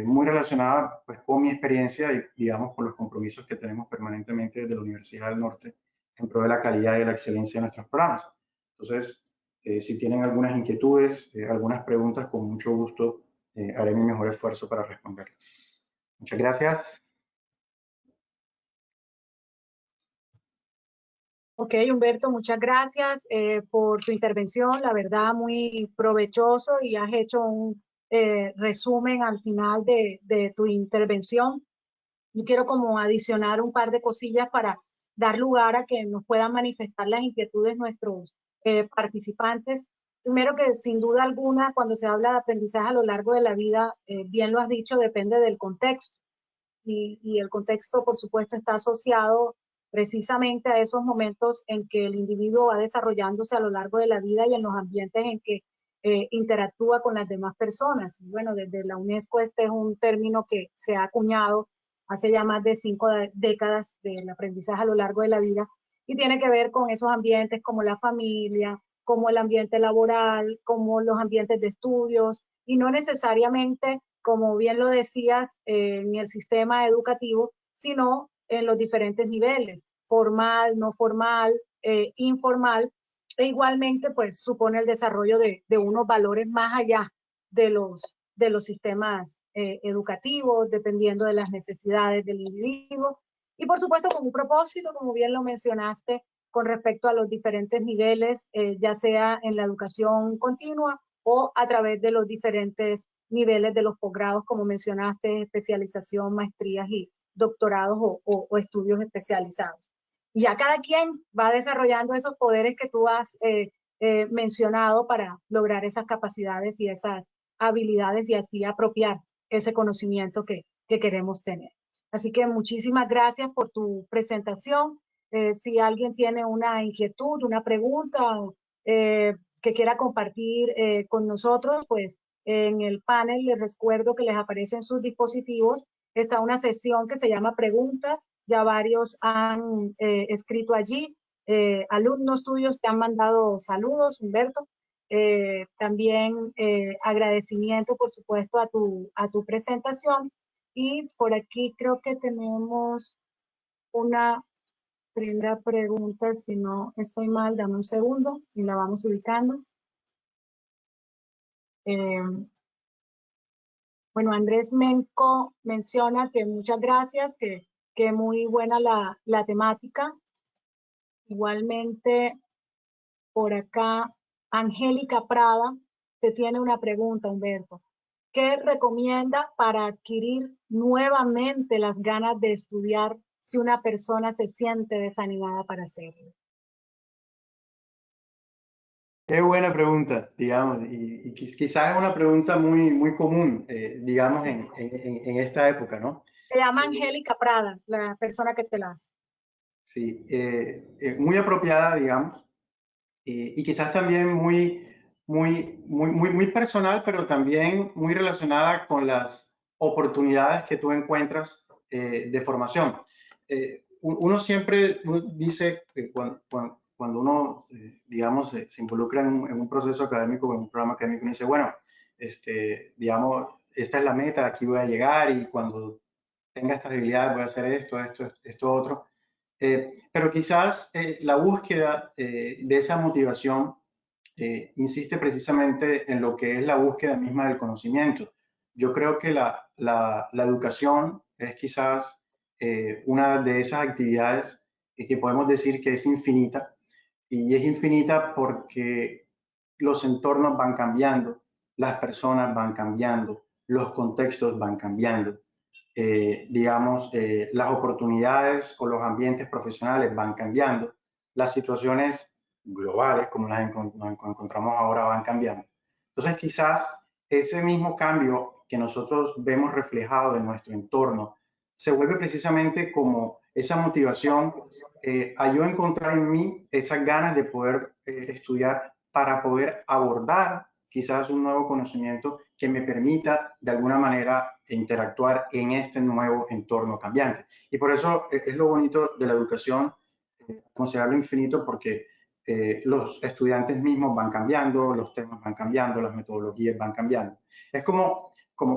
muy relacionada pues, con mi experiencia y, digamos, con los compromisos que tenemos permanentemente desde la Universidad del Norte en pro de la calidad y de la excelencia de nuestros programas. Entonces, si tienen algunas inquietudes, algunas preguntas, con mucho gusto haré mi mejor esfuerzo para responderlas. Muchas gracias. Ok, Humberto, muchas gracias por tu intervención, la verdad muy provechoso, y has hecho un resumen al final de tu intervención. Yo quiero como adicionar un par de cosillas para dar lugar a que nos puedan manifestar las inquietudes nuestros participantes. Primero, que sin duda alguna, cuando se habla de aprendizaje a lo largo de la vida, bien lo has dicho, depende del contexto. Y el contexto, por supuesto, está asociado precisamente a esos momentos en que el individuo va desarrollándose a lo largo de la vida y en los ambientes en que interactúa con las demás personas. Bueno, desde la UNESCO este es un término que se ha acuñado hace ya más de 5 décadas del aprendizaje a lo largo de la vida, y tiene que ver con esos ambientes como la familia, como el ambiente laboral, como los ambientes de estudios, y no necesariamente, como bien lo decías, en el sistema educativo, sino en los diferentes niveles, formal, no formal, informal, e igualmente pues supone el desarrollo de unos valores más allá de los sistemas educativos, dependiendo de las necesidades del individuo, y por supuesto con un propósito, como bien lo mencionaste, con respecto a los diferentes niveles, ya sea en la educación continua o a través de los diferentes niveles de los posgrados, como mencionaste, especialización, maestrías y doctorados o estudios especializados. Y ya cada quien va desarrollando esos poderes que tú has mencionado para lograr esas capacidades y esas habilidades, y así apropiar ese conocimiento que queremos tener. Así que muchísimas gracias por tu presentación. Si alguien tiene una inquietud, una pregunta que quiera compartir con nosotros, pues en el panel les recuerdo que les aparece en sus dispositivos, está una sesión que se llama preguntas, ya varios han escrito allí, alumnos tuyos te han mandado saludos, Humberto, también agradecimiento por supuesto a tu presentación, y por aquí creo que tenemos una primera pregunta, si no estoy mal, dame un segundo y la vamos ubicando. Bueno, Andrés Menco menciona que muchas gracias, que muy buena la temática. Igualmente, por acá, Angélica Prada te tiene una pregunta, Humberto. ¿Qué recomienda para adquirir nuevamente las ganas de estudiar si una persona se siente desanimada para hacerlo? Qué buena pregunta, digamos, y quizás es una pregunta muy común, digamos, en esta época, ¿no? Se llama Angélica Prada, la persona que te la hace. Sí, muy apropiada, digamos, y quizás también muy personal, pero también muy relacionada con las oportunidades que tú encuentras de formación. Uno siempre dice que cuando uno, digamos, se involucra en un proceso académico, en un programa académico, uno dice, bueno, digamos, esta es la meta, aquí voy a llegar y cuando tenga estas habilidades voy a hacer esto, otro. Pero quizás la búsqueda de esa motivación insiste precisamente en lo que es la búsqueda misma del conocimiento. Yo creo que la educación es quizás una de esas actividades que podemos decir que es infinita, y es infinita porque los entornos van cambiando, las personas van cambiando, los contextos van cambiando. Digamos, las oportunidades o los ambientes profesionales van cambiando, las situaciones globales, como nos encontramos ahora, van cambiando. Entonces, quizás ese mismo cambio que nosotros vemos reflejado en nuestro entorno se vuelve precisamente como esa motivación a yo encontrar en mí esas ganas de poder estudiar para poder abordar quizás un nuevo conocimiento que me permita de alguna manera interactuar en este nuevo entorno cambiante. Y por eso es lo bonito de la educación, considerarlo infinito, porque los estudiantes mismos van cambiando, los temas van cambiando, las metodologías van cambiando. Es como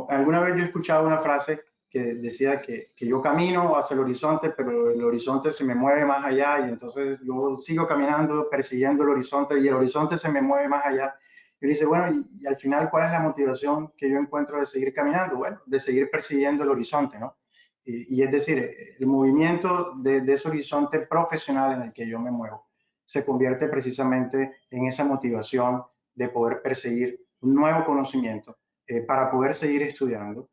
alguna vez yo he escuchado una frase que decía que yo camino hacia el horizonte, pero el horizonte se me mueve más allá y entonces yo sigo caminando persiguiendo el horizonte y el horizonte se me mueve más allá. Y dice, bueno, y al final, ¿cuál es la motivación que yo encuentro de seguir caminando? Bueno, de seguir persiguiendo el horizonte, ¿no? Y es decir, el movimiento de ese horizonte profesional en el que yo me muevo se convierte precisamente en esa motivación de poder perseguir un nuevo conocimiento para poder seguir estudiando,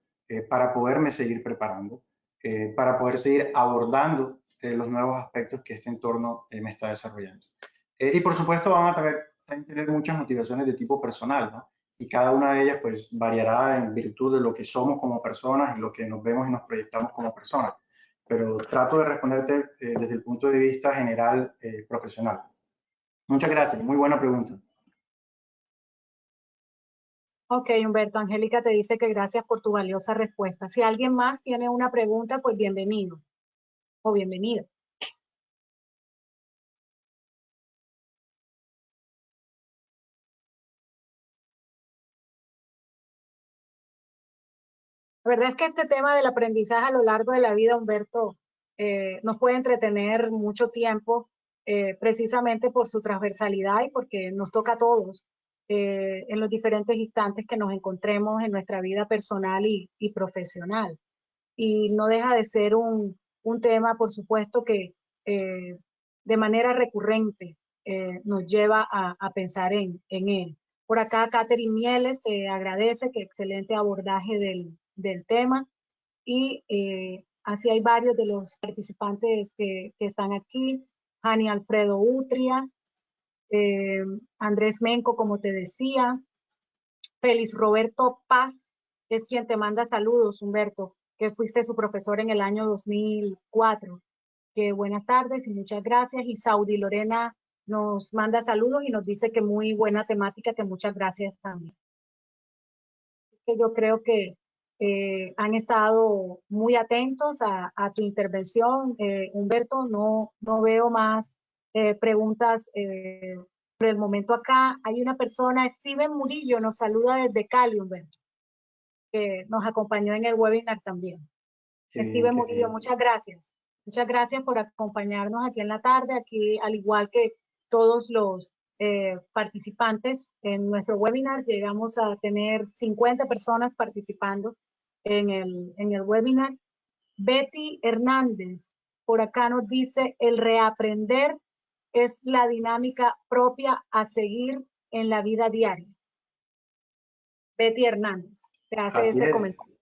para poderme seguir preparando, para poder seguir abordando los nuevos aspectos que este entorno me está desarrollando. Y por supuesto van a tener muchas motivaciones de tipo personal, ¿no? Y cada una de ellas pues variará en virtud de lo que somos como personas y lo que nos vemos y nos proyectamos como personas. Pero trato de responderte desde el punto de vista general profesional. Muchas gracias, muy buena pregunta. Ok, Humberto, Angélica te dice que gracias por tu valiosa respuesta. Si alguien más tiene una pregunta, pues bienvenido o bienvenida. La verdad es que este tema del aprendizaje a lo largo de la vida, Humberto, nos puede entretener mucho tiempo, precisamente por su transversalidad y porque nos toca a todos en los diferentes instantes que nos encontremos en nuestra vida personal y profesional. Y no deja de ser un tema, por supuesto, que de manera recurrente nos lleva a pensar en él. Por acá, Catherine Mieles te agradece, que excelente abordaje del tema. Y así hay varios de los participantes que están aquí. Jani Alfredo Utria, Andrés Menco, como te decía. Félix Roberto Paz es quien te manda saludos, Humberto, que fuiste su profesor en el año 2004. Que buenas tardes y muchas gracias. Y Saudi Lorena nos manda saludos y nos dice que muy buena temática, que muchas gracias también. Que yo creo que han estado muy atentos a tu intervención, Humberto. No veo más preguntas por el momento acá. Hay una persona, Steven Murillo, nos saluda desde Cali, Humberto, que nos acompañó en el webinar también. Steven Murillo, muchas gracias. Muchas gracias por acompañarnos aquí en la tarde, aquí al igual que todos los participantes en nuestro webinar. Llegamos a tener 50 personas participando en el webinar. Betty Hernández, por acá nos dice, el reaprender es la dinámica propia a seguir en la vida diaria. Betty Hernández se hace ese comentario.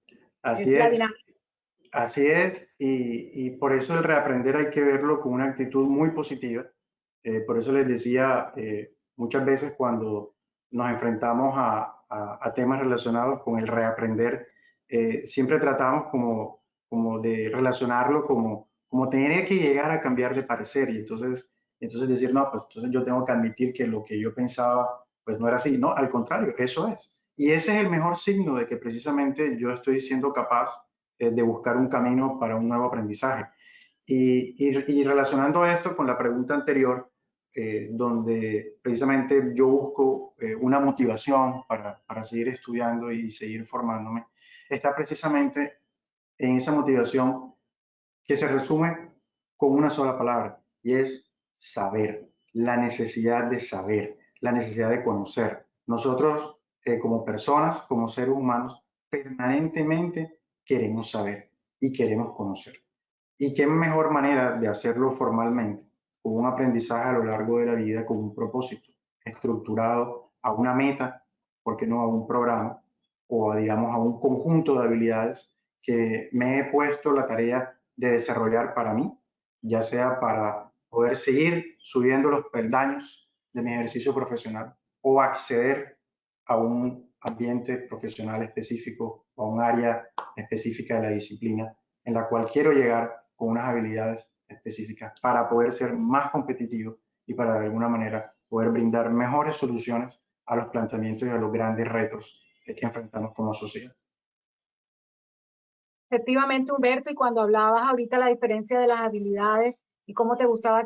Así es la es. dinámica. Así es, y por eso el reaprender hay que verlo con una actitud muy positiva. Por eso les decía, muchas veces cuando nos enfrentamos a temas relacionados con el reaprender, siempre tratamos como de relacionarlo como tener que llegar a cambiar de parecer y entonces decir, no, pues entonces yo tengo que admitir que lo que yo pensaba pues no era así, no, al contrario, eso es. Y ese es el mejor signo de que precisamente yo estoy siendo capaz de buscar un camino para un nuevo aprendizaje. Y relacionando esto con la pregunta anterior, donde precisamente yo busco una motivación para seguir estudiando y seguir formándome, está precisamente en esa motivación que se resume con una sola palabra, y es saber, la necesidad de saber, la necesidad de conocer. Nosotros, como personas, como seres humanos, permanentemente queremos saber y queremos conocer. ¿Y qué mejor manera de hacerlo formalmente? Con un aprendizaje a lo largo de la vida, con un propósito estructurado a una meta, ¿por qué no a un programa? O digamos a un conjunto de habilidades que me he puesto la tarea de desarrollar para mí, ya sea para poder seguir subiendo los peldaños de mi ejercicio profesional o acceder a un ambiente profesional específico o a un área específica de la disciplina en la cual quiero llegar con unas habilidades específicas para poder ser más competitivo y para de alguna manera poder brindar mejores soluciones a los planteamientos y a los grandes retos que enfrentamos como sociedad. Efectivamente, Humberto, y cuando hablabas ahorita la diferencia de las habilidades y cómo te gustaba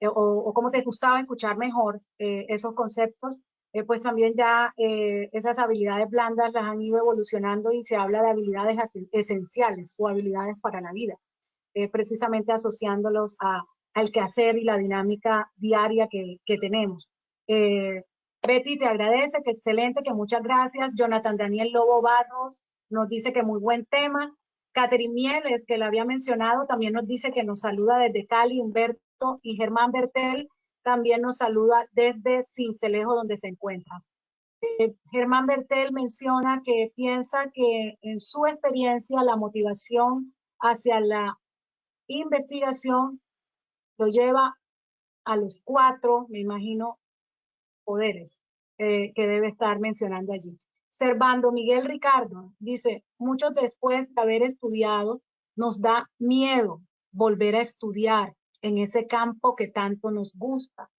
o cómo te gustaba escuchar mejor esos conceptos, pues también ya esas habilidades blandas las han ido evolucionando y se habla de habilidades esenciales o habilidades para la vida, precisamente asociándolos al quehacer y la dinámica diaria que tenemos. Betty te agradece, que excelente, que muchas gracias. Jonathan Daniel Lobo Barros nos dice que muy buen tema. Catherine Mieles, que la había mencionado, también nos dice que nos saluda desde Cali. Humberto y Germán Bertel también nos saluda desde Sincelejo, donde se encuentra. Germán Bertel menciona que piensa que en su experiencia la motivación hacia la investigación lo lleva a los 4, me imagino, poderes que debe estar mencionando allí. Servando Miguel Ricardo dice, muchos después de haber estudiado, nos da miedo volver a estudiar en ese campo que tanto nos gusta.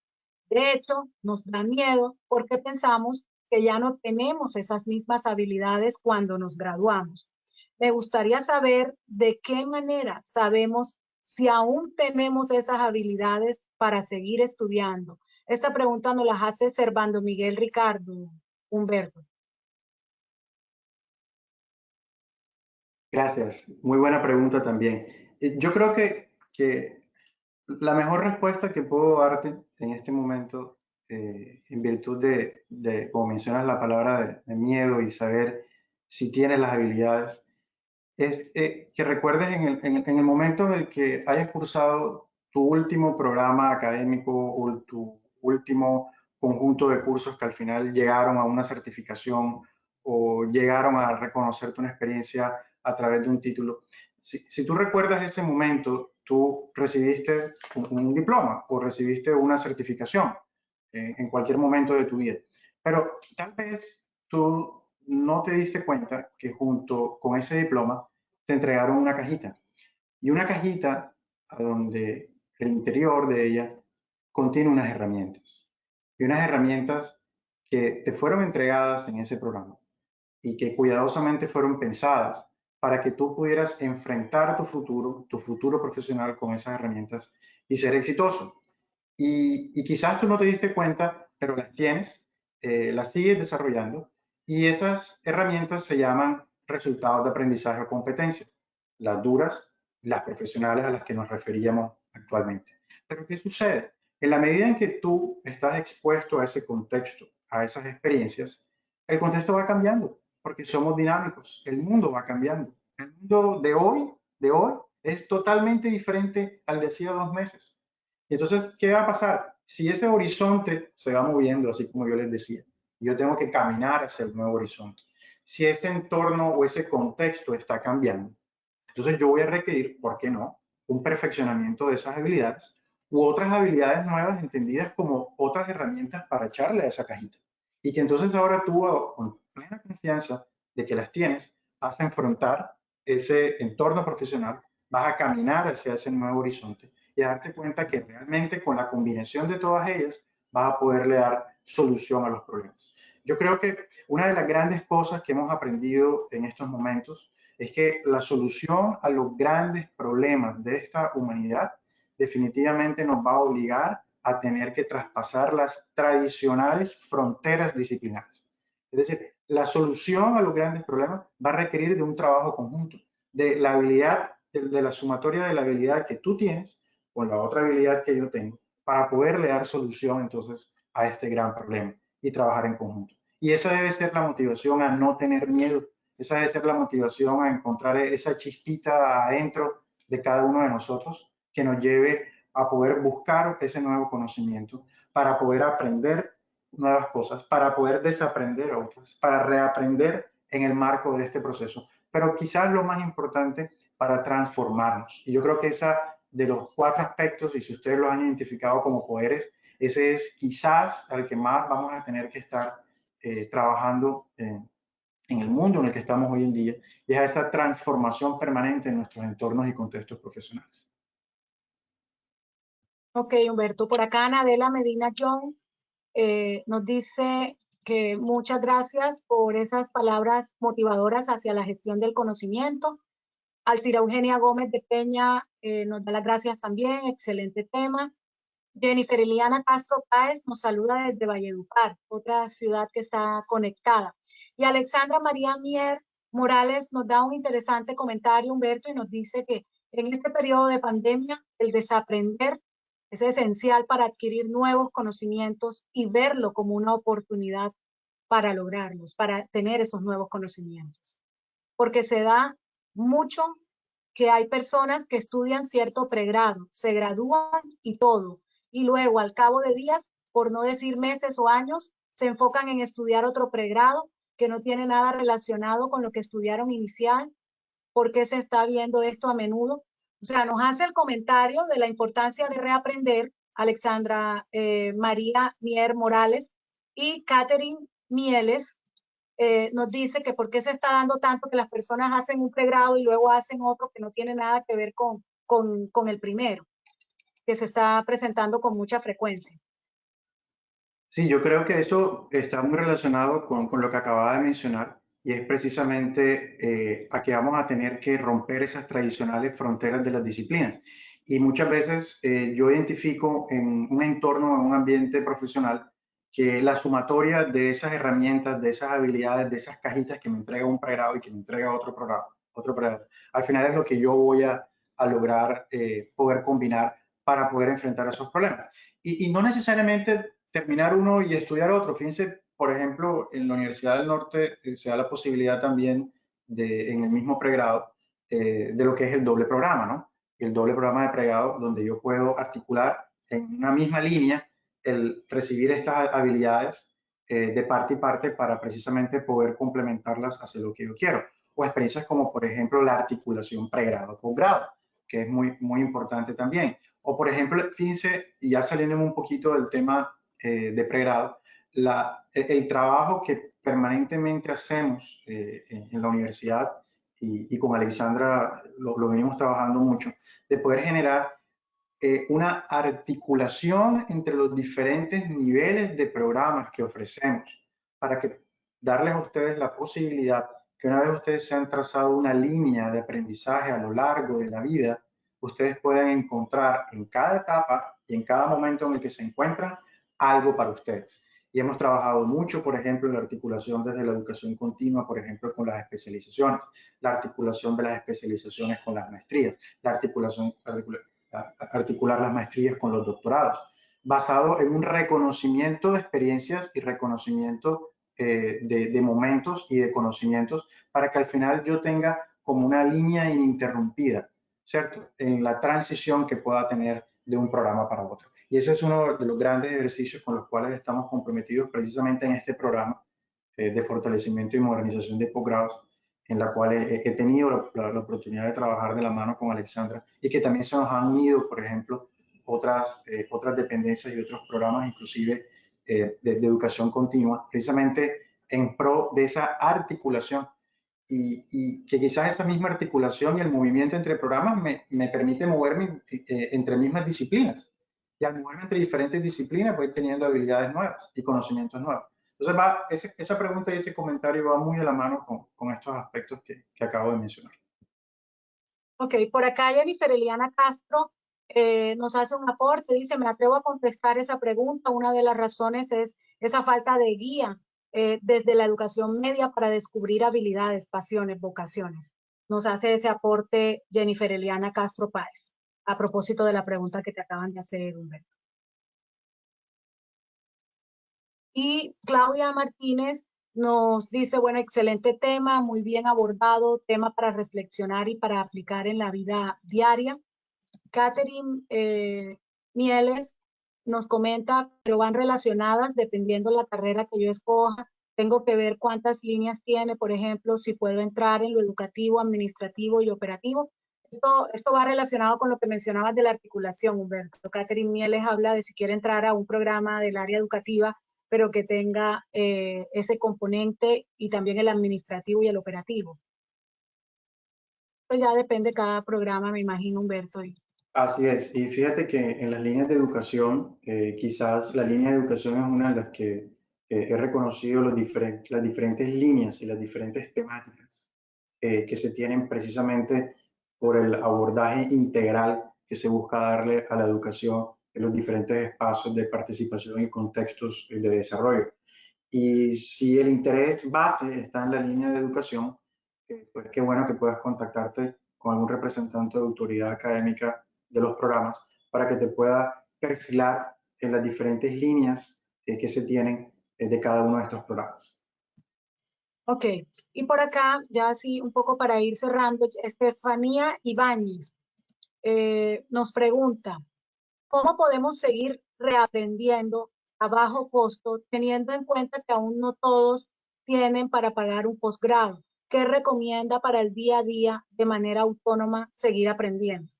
De hecho, nos da miedo porque pensamos que ya no tenemos esas mismas habilidades cuando nos graduamos. Me gustaría saber de qué manera sabemos si aún tenemos esas habilidades para seguir estudiando. Esta pregunta nos la hace Servando Miguel Ricardo, Humberto. Gracias, muy buena pregunta también. Yo creo que la mejor respuesta que puedo darte en este momento, en virtud como mencionas la palabra de miedo y saber si tienes las habilidades, es que recuerdes en el momento en el que hayas cursado tu último programa académico o tu último conjunto de cursos que al final llegaron a una certificación o llegaron a reconocerte una experiencia a través de un título. Si tú recuerdas ese momento, tú recibiste un diploma o recibiste una certificación en cualquier momento de tu vida. Pero tal vez tú no te diste cuenta que junto con ese diploma te entregaron una cajita. Y una cajita a donde el interior de ella contiene unas herramientas. Y unas herramientas que te fueron entregadas en ese programa y que cuidadosamente fueron pensadas para que tú pudieras enfrentar tu futuro profesional con esas herramientas y ser exitoso. Y quizás tú no te diste cuenta, pero las tienes, las sigues desarrollando y esas herramientas se llaman resultados de aprendizaje o competencias, las duras, las profesionales a las que nos referíamos actualmente. Pero ¿qué sucede? En la medida en que tú estás expuesto a ese contexto, a esas experiencias, el contexto va cambiando porque somos dinámicos, el mundo va cambiando. El mundo de hoy es totalmente diferente al de hacía 2 meses. Entonces, ¿qué va a pasar? Si ese horizonte se va moviendo, así como yo les decía, yo tengo que caminar hacia el nuevo horizonte. Si ese entorno o ese contexto está cambiando, entonces yo voy a requerir, ¿por qué no?, un perfeccionamiento de esas habilidades u otras habilidades nuevas entendidas como otras herramientas para echarle a esa cajita. Y que entonces ahora tú, con plena confianza de que las tienes, vas a enfrentar ese entorno profesional, vas a caminar hacia ese nuevo horizonte y a darte cuenta que realmente con la combinación de todas ellas vas a poderle dar solución a los problemas. Yo creo que una de las grandes cosas que hemos aprendido en estos momentos es que la solución a los grandes problemas de esta humanidad definitivamente nos va a obligar a tener que traspasar las tradicionales fronteras disciplinares. Es decir, la solución a los grandes problemas va a requerir de un trabajo conjunto, de la habilidad, de la sumatoria de la habilidad que tú tienes con la otra habilidad que yo tengo, para poderle dar solución entonces a este gran problema y trabajar en conjunto. Y esa debe ser la motivación a no tener miedo, esa debe ser la motivación a encontrar esa chispita adentro de cada uno de nosotros que nos lleve a poder buscar ese nuevo conocimiento, para poder aprender nuevas cosas, para poder desaprender otras, para reaprender en el marco de este proceso. Pero quizás lo más importante, para transformarnos. Y yo creo que esa de los 4 aspectos, y si ustedes los han identificado como poderes, ese es quizás al que más vamos a tener que estar trabajando en el mundo en el que estamos hoy en día, y es esa transformación permanente en nuestros entornos y contextos profesionales. Ok, Humberto, por acá Anadela Medina Jones nos dice que muchas gracias por esas palabras motivadoras hacia la gestión del conocimiento. Alcira Eugenia Gómez de Peña nos da las gracias también, excelente tema. Jennifer Eliana Castro Páez nos saluda desde Valledupar, otra ciudad que está conectada. Y Alexandra María Mier Morales nos da un interesante comentario, Humberto, y nos dice que en este periodo de pandemia el desaprender es esencial para adquirir nuevos conocimientos y verlo como una oportunidad para lograrlos, para tener esos nuevos conocimientos. Porque se da mucho que hay personas que estudian cierto pregrado, se gradúan y todo, y luego al cabo de días, por no decir meses o años, se enfocan en estudiar otro pregrado que no tiene nada relacionado con lo que estudiaron inicial. ¿Por qué se está viendo esto a menudo? O sea, nos hace el comentario de la importancia de reaprender Alexandra María Mier Morales, y Catherine Mieles nos dice que por qué se está dando tanto que las personas hacen un pregrado y luego hacen otro que no tiene nada que ver con el primero, que se está presentando con mucha frecuencia. Sí, yo creo que eso está muy relacionado con lo que acababa de mencionar, y es precisamente a que vamos a tener que romper esas tradicionales fronteras de las disciplinas. Y muchas veces yo identifico en un entorno, en un ambiente profesional, que la sumatoria de esas herramientas, de esas habilidades, de esas cajitas que me entrega un pregrado y que me entrega otro programa, otro pregrado, al final es lo que yo voy a lograr poder combinar para poder enfrentar esos problemas. Y no necesariamente terminar uno y estudiar otro. Fíjense, por ejemplo, en la Universidad del Norte se da la posibilidad también de, en el mismo pregrado, de lo que es el doble programa, ¿no? El doble programa de pregrado, donde yo puedo articular en una misma línea el recibir estas habilidades de parte y parte para precisamente poder complementarlas hacia lo que yo quiero. O experiencias como, por ejemplo, la articulación pregrado-posgrado, que es muy, muy importante también. O, por ejemplo, fíjense, y ya saliendo un poquito del tema de pregrado, el trabajo que permanentemente hacemos en la universidad, y con Alexandra lo venimos trabajando mucho, de poder generar una articulación entre los diferentes niveles de programas que ofrecemos, para que darles a ustedes la posibilidad que una vez ustedes se han trazado una línea de aprendizaje a lo largo de la vida, ustedes pueden encontrar en cada etapa y en cada momento en el que se encuentran algo para ustedes. Y hemos trabajado mucho, por ejemplo, en la articulación desde la educación continua, por ejemplo, con las especializaciones, la articulación de las especializaciones con las maestrías, la articular las maestrías con los doctorados, basado en un reconocimiento de experiencias y reconocimiento de momentos y de conocimientos, para que al final yo tenga como una línea ininterrumpida, ¿cierto? En la transición que pueda tener de un programa para otro. Y ese es uno de los grandes ejercicios con los cuales estamos comprometidos precisamente en este programa de fortalecimiento y modernización de posgrados, en la cual he tenido la oportunidad de trabajar de la mano con Alexandra, y que también se nos han unido, por ejemplo, otras dependencias y otros programas, inclusive de educación continua, precisamente en pro de esa articulación, y que quizás esa misma articulación y el movimiento entre programas me permite moverme entre mismas disciplinas. y al moverme entre diferentes disciplinas voy teniendo habilidades nuevas y conocimientos nuevos. Entonces esa pregunta y ese comentario va muy de la mano con estos aspectos que acabo de mencionar. Ok, por acá Jennifer Eliana Castro nos hace un aporte, dice, me atrevo a contestar esa pregunta. Una de las razones es esa falta de guía desde la educación media para descubrir habilidades, pasiones, vocaciones. Nos hace ese aporte Jennifer Eliana Castro Páez, a propósito de la pregunta que te acaban de hacer, Humberto. Y Claudia Martínez nos dice, bueno, excelente tema, muy bien abordado, tema para reflexionar y para aplicar en la vida diaria. Catherine Mieles nos comenta, pero van relacionadas dependiendo la carrera que yo escoja. Tengo que ver cuántas líneas tiene, por ejemplo, si puedo entrar en lo educativo, administrativo y operativo. Esto va relacionado con lo que mencionabas de la articulación, Humberto. Catherine Mieles habla de si quiere entrar a un programa del área educativa, pero que tenga ese componente y también el administrativo y el operativo. Esto ya depende de cada programa, me imagino, Humberto. Así es, y fíjate que en las líneas de educación, quizás la línea de educación es una de las que he reconocido las diferentes líneas y las diferentes temáticas que se tienen precisamente por el abordaje integral que se busca darle a la educación en los diferentes espacios de participación y contextos de desarrollo. Y si el interés base está en la línea de educación, pues qué bueno que puedas contactarte con algún representante de autoridad académica de los programas para que te pueda perfilar en las diferentes líneas que se tienen de cada uno de estos programas. Ok, y por acá, ya así un poco para ir cerrando, Estefanía Ibáñez nos pregunta, ¿cómo podemos seguir reaprendiendo a bajo costo teniendo en cuenta que aún no todos tienen para pagar un posgrado? ¿Qué recomienda para el día a día de manera autónoma seguir aprendiendo?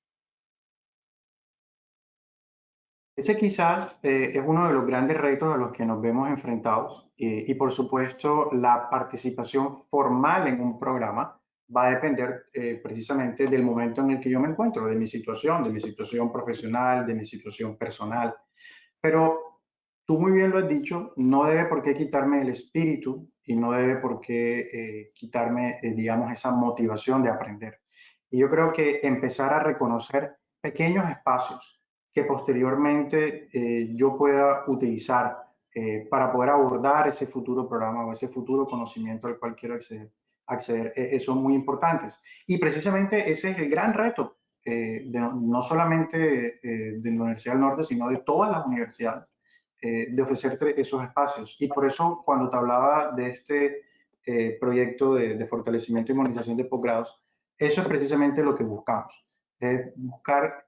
Ese quizás es uno de los grandes retos a los que nos vemos enfrentados y por supuesto la participación formal en un programa va a depender precisamente del momento en el que yo me encuentro, de mi situación profesional, de mi situación personal. Pero tú muy bien lo has dicho, no debe por qué quitarme el espíritu y no debe por qué quitarme, digamos, esa motivación de aprender. Y yo creo que empezar a reconocer pequeños espacios que posteriormente yo pueda utilizar para poder abordar ese futuro programa o ese futuro conocimiento al cual quiero acceder son muy importantes. Y precisamente ese es el gran reto, no solamente de la Universidad del Norte, sino de todas las universidades, de ofrecerte esos espacios. Y por eso cuando te hablaba de este proyecto de fortalecimiento y modernización de posgrados, eso es precisamente lo que buscamos, buscar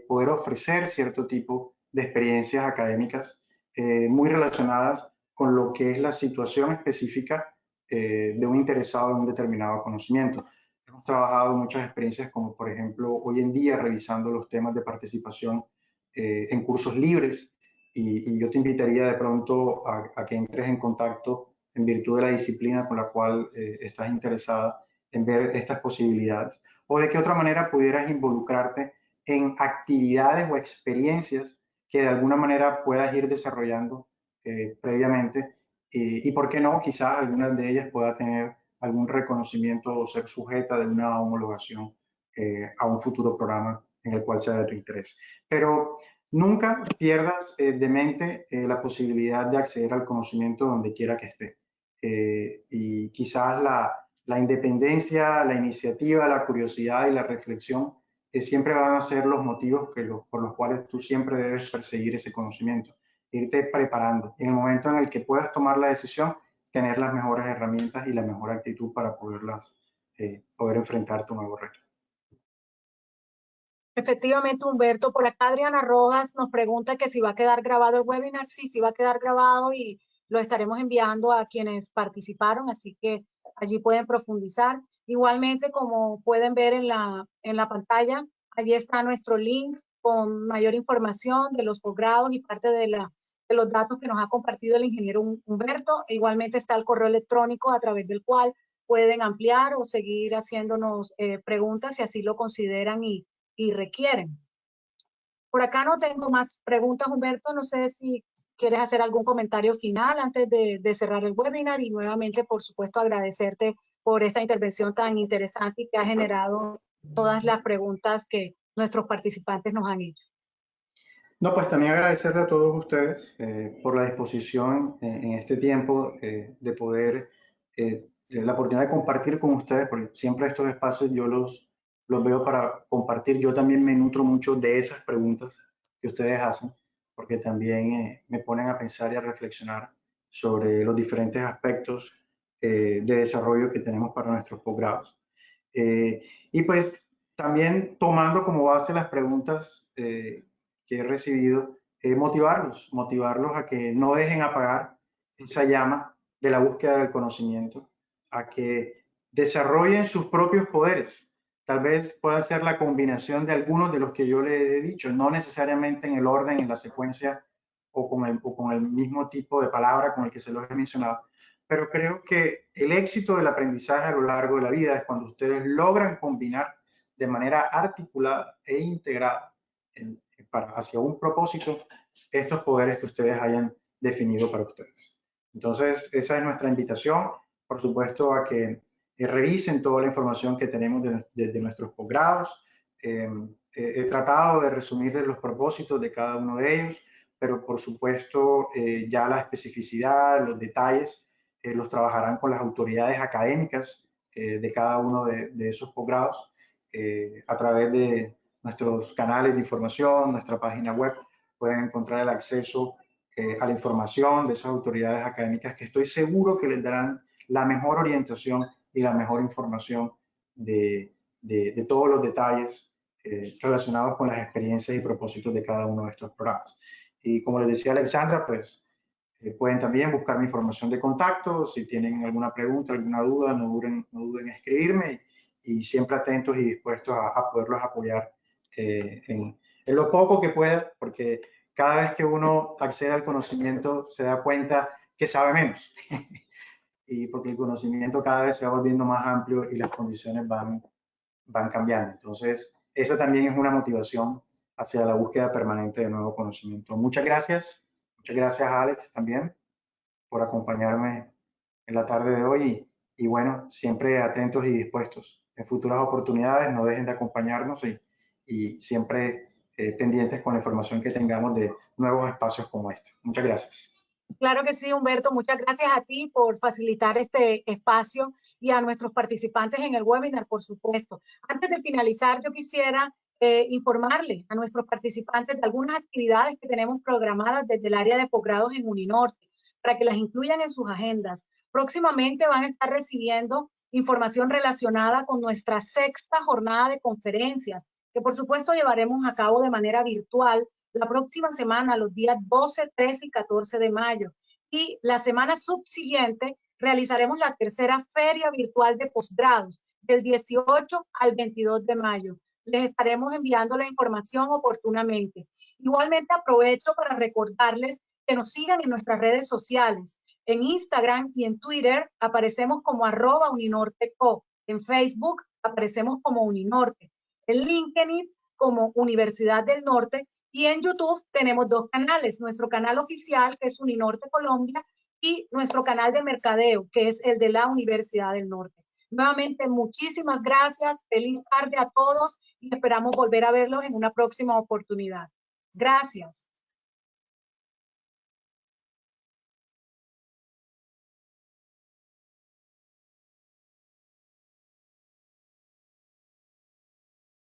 poder ofrecer cierto tipo de experiencias académicas muy relacionadas con lo que es la situación específica de un interesado en un determinado conocimiento. Hemos trabajado muchas experiencias como, por ejemplo, hoy en día revisando los temas de participación en cursos libres y yo te invitaría de pronto a que entres en contacto en virtud de la disciplina con la cual estás interesada en ver estas posibilidades o de qué otra manera pudieras involucrarte en actividades o experiencias que de alguna manera puedas ir desarrollando previamente y por qué no, quizás alguna de ellas pueda tener algún reconocimiento o ser sujeta de una homologación a un futuro programa en el cual sea de tu interés. Pero nunca pierdas de mente la posibilidad de acceder al conocimiento donde quiera que esté. Y quizás la independencia, la iniciativa, la curiosidad y la reflexión siempre van a ser los motivos por los cuales tú siempre debes perseguir ese conocimiento, irte preparando. En el momento en el que puedas tomar la decisión, tener las mejores herramientas y la mejor actitud para poder enfrentar tu nuevo reto. Efectivamente, Humberto, por acá Adriana Rojas nos pregunta que si va a quedar grabado el webinar. Sí, sí va a quedar grabado y lo estaremos enviando a quienes participaron, así que allí pueden profundizar. Igualmente, como pueden ver en la pantalla, allí está nuestro link con mayor información de los posgrados y parte de los datos que nos ha compartido el ingeniero Humberto. E igualmente está el correo electrónico a través del cual pueden ampliar o seguir haciéndonos preguntas si así lo consideran y requieren. Por acá no tengo más preguntas, Humberto. No sé si quieres hacer algún comentario final antes de cerrar el webinar, y nuevamente, por supuesto, agradecerte por esta intervención tan interesante y que ha generado todas las preguntas que nuestros participantes nos han hecho. No, pues también agradecerle a todos ustedes por la disposición en este tiempo de poder, la oportunidad de compartir con ustedes, porque siempre estos espacios yo los veo para compartir. Yo también me nutro mucho de esas preguntas que ustedes hacen, porque también me ponen a pensar y a reflexionar sobre los diferentes aspectos de desarrollo que tenemos para nuestros posgrados. Y pues también tomando como base las preguntas que he recibido, motivarlos a que no dejen apagar esa llama de la búsqueda del conocimiento, a que desarrollen sus propios poderes. Tal vez pueda ser la combinación de algunos de los que yo les he dicho, no necesariamente en el orden, en la secuencia o con el mismo tipo de palabra con el que se los he mencionado, pero creo que el éxito del aprendizaje a lo largo de la vida es cuando ustedes logran combinar de manera articulada e integrada hacia un propósito estos poderes que ustedes hayan definido para ustedes. Entonces, esa es nuestra invitación, por supuesto, a que revisen toda la información que tenemos de nuestros posgrados. He tratado de resumirles los propósitos de cada uno de ellos, pero por supuesto ya la especificidad, los detalles, los trabajarán con las autoridades académicas de cada uno de esos posgrados a través de nuestros canales de información, nuestra página web. Pueden encontrar el acceso a la información de esas autoridades académicas que estoy seguro que les darán la mejor orientación y la mejor información de todos los detalles relacionados con las experiencias y propósitos de cada uno de estos programas. Y como les decía Alexandra, pues pueden también buscar mi información de contacto. Si tienen alguna pregunta, alguna duda, no duden en escribirme, y siempre atentos y dispuestos a poderlos apoyar en lo poco que pueda, porque cada vez que uno accede al conocimiento se da cuenta que sabe menos. Y porque el conocimiento cada vez se va volviendo más amplio y las condiciones van cambiando. Entonces, esa también es una motivación hacia la búsqueda permanente de nuevo conocimiento. Muchas gracias Alex también por acompañarme en la tarde de hoy, y bueno, siempre atentos y dispuestos. En futuras oportunidades no dejen de acompañarnos y siempre pendientes con la información que tengamos de nuevos espacios como este. Muchas gracias. Claro que sí, Humberto. Muchas gracias a ti por facilitar este espacio y a nuestros participantes en el webinar, por supuesto. Antes de finalizar, yo quisiera informarle a nuestros participantes de algunas actividades que tenemos programadas desde el área de posgrados en Uninorte, para que las incluyan en sus agendas. Próximamente van a estar recibiendo información relacionada con nuestra 6ª jornada de conferencias, que por supuesto llevaremos a cabo de manera virtual la próxima semana, los días 12, 13 y 14 de mayo. Y la semana subsiguiente realizaremos la 3ª Feria Virtual de Posgrados, del 18 al 22 de mayo. Les estaremos enviando la información oportunamente. Igualmente aprovecho para recordarles que nos sigan en nuestras redes sociales. En Instagram y en Twitter aparecemos como @uninorteco. En Facebook aparecemos como Uninorte. En LinkedIn como Universidad del Norte. Y en YouTube tenemos 2 canales, nuestro canal oficial, que es Uninorte Colombia, y nuestro canal de mercadeo, que es el de la Universidad del Norte. Nuevamente, muchísimas gracias, feliz tarde a todos y esperamos volver a verlos en una próxima oportunidad. Gracias.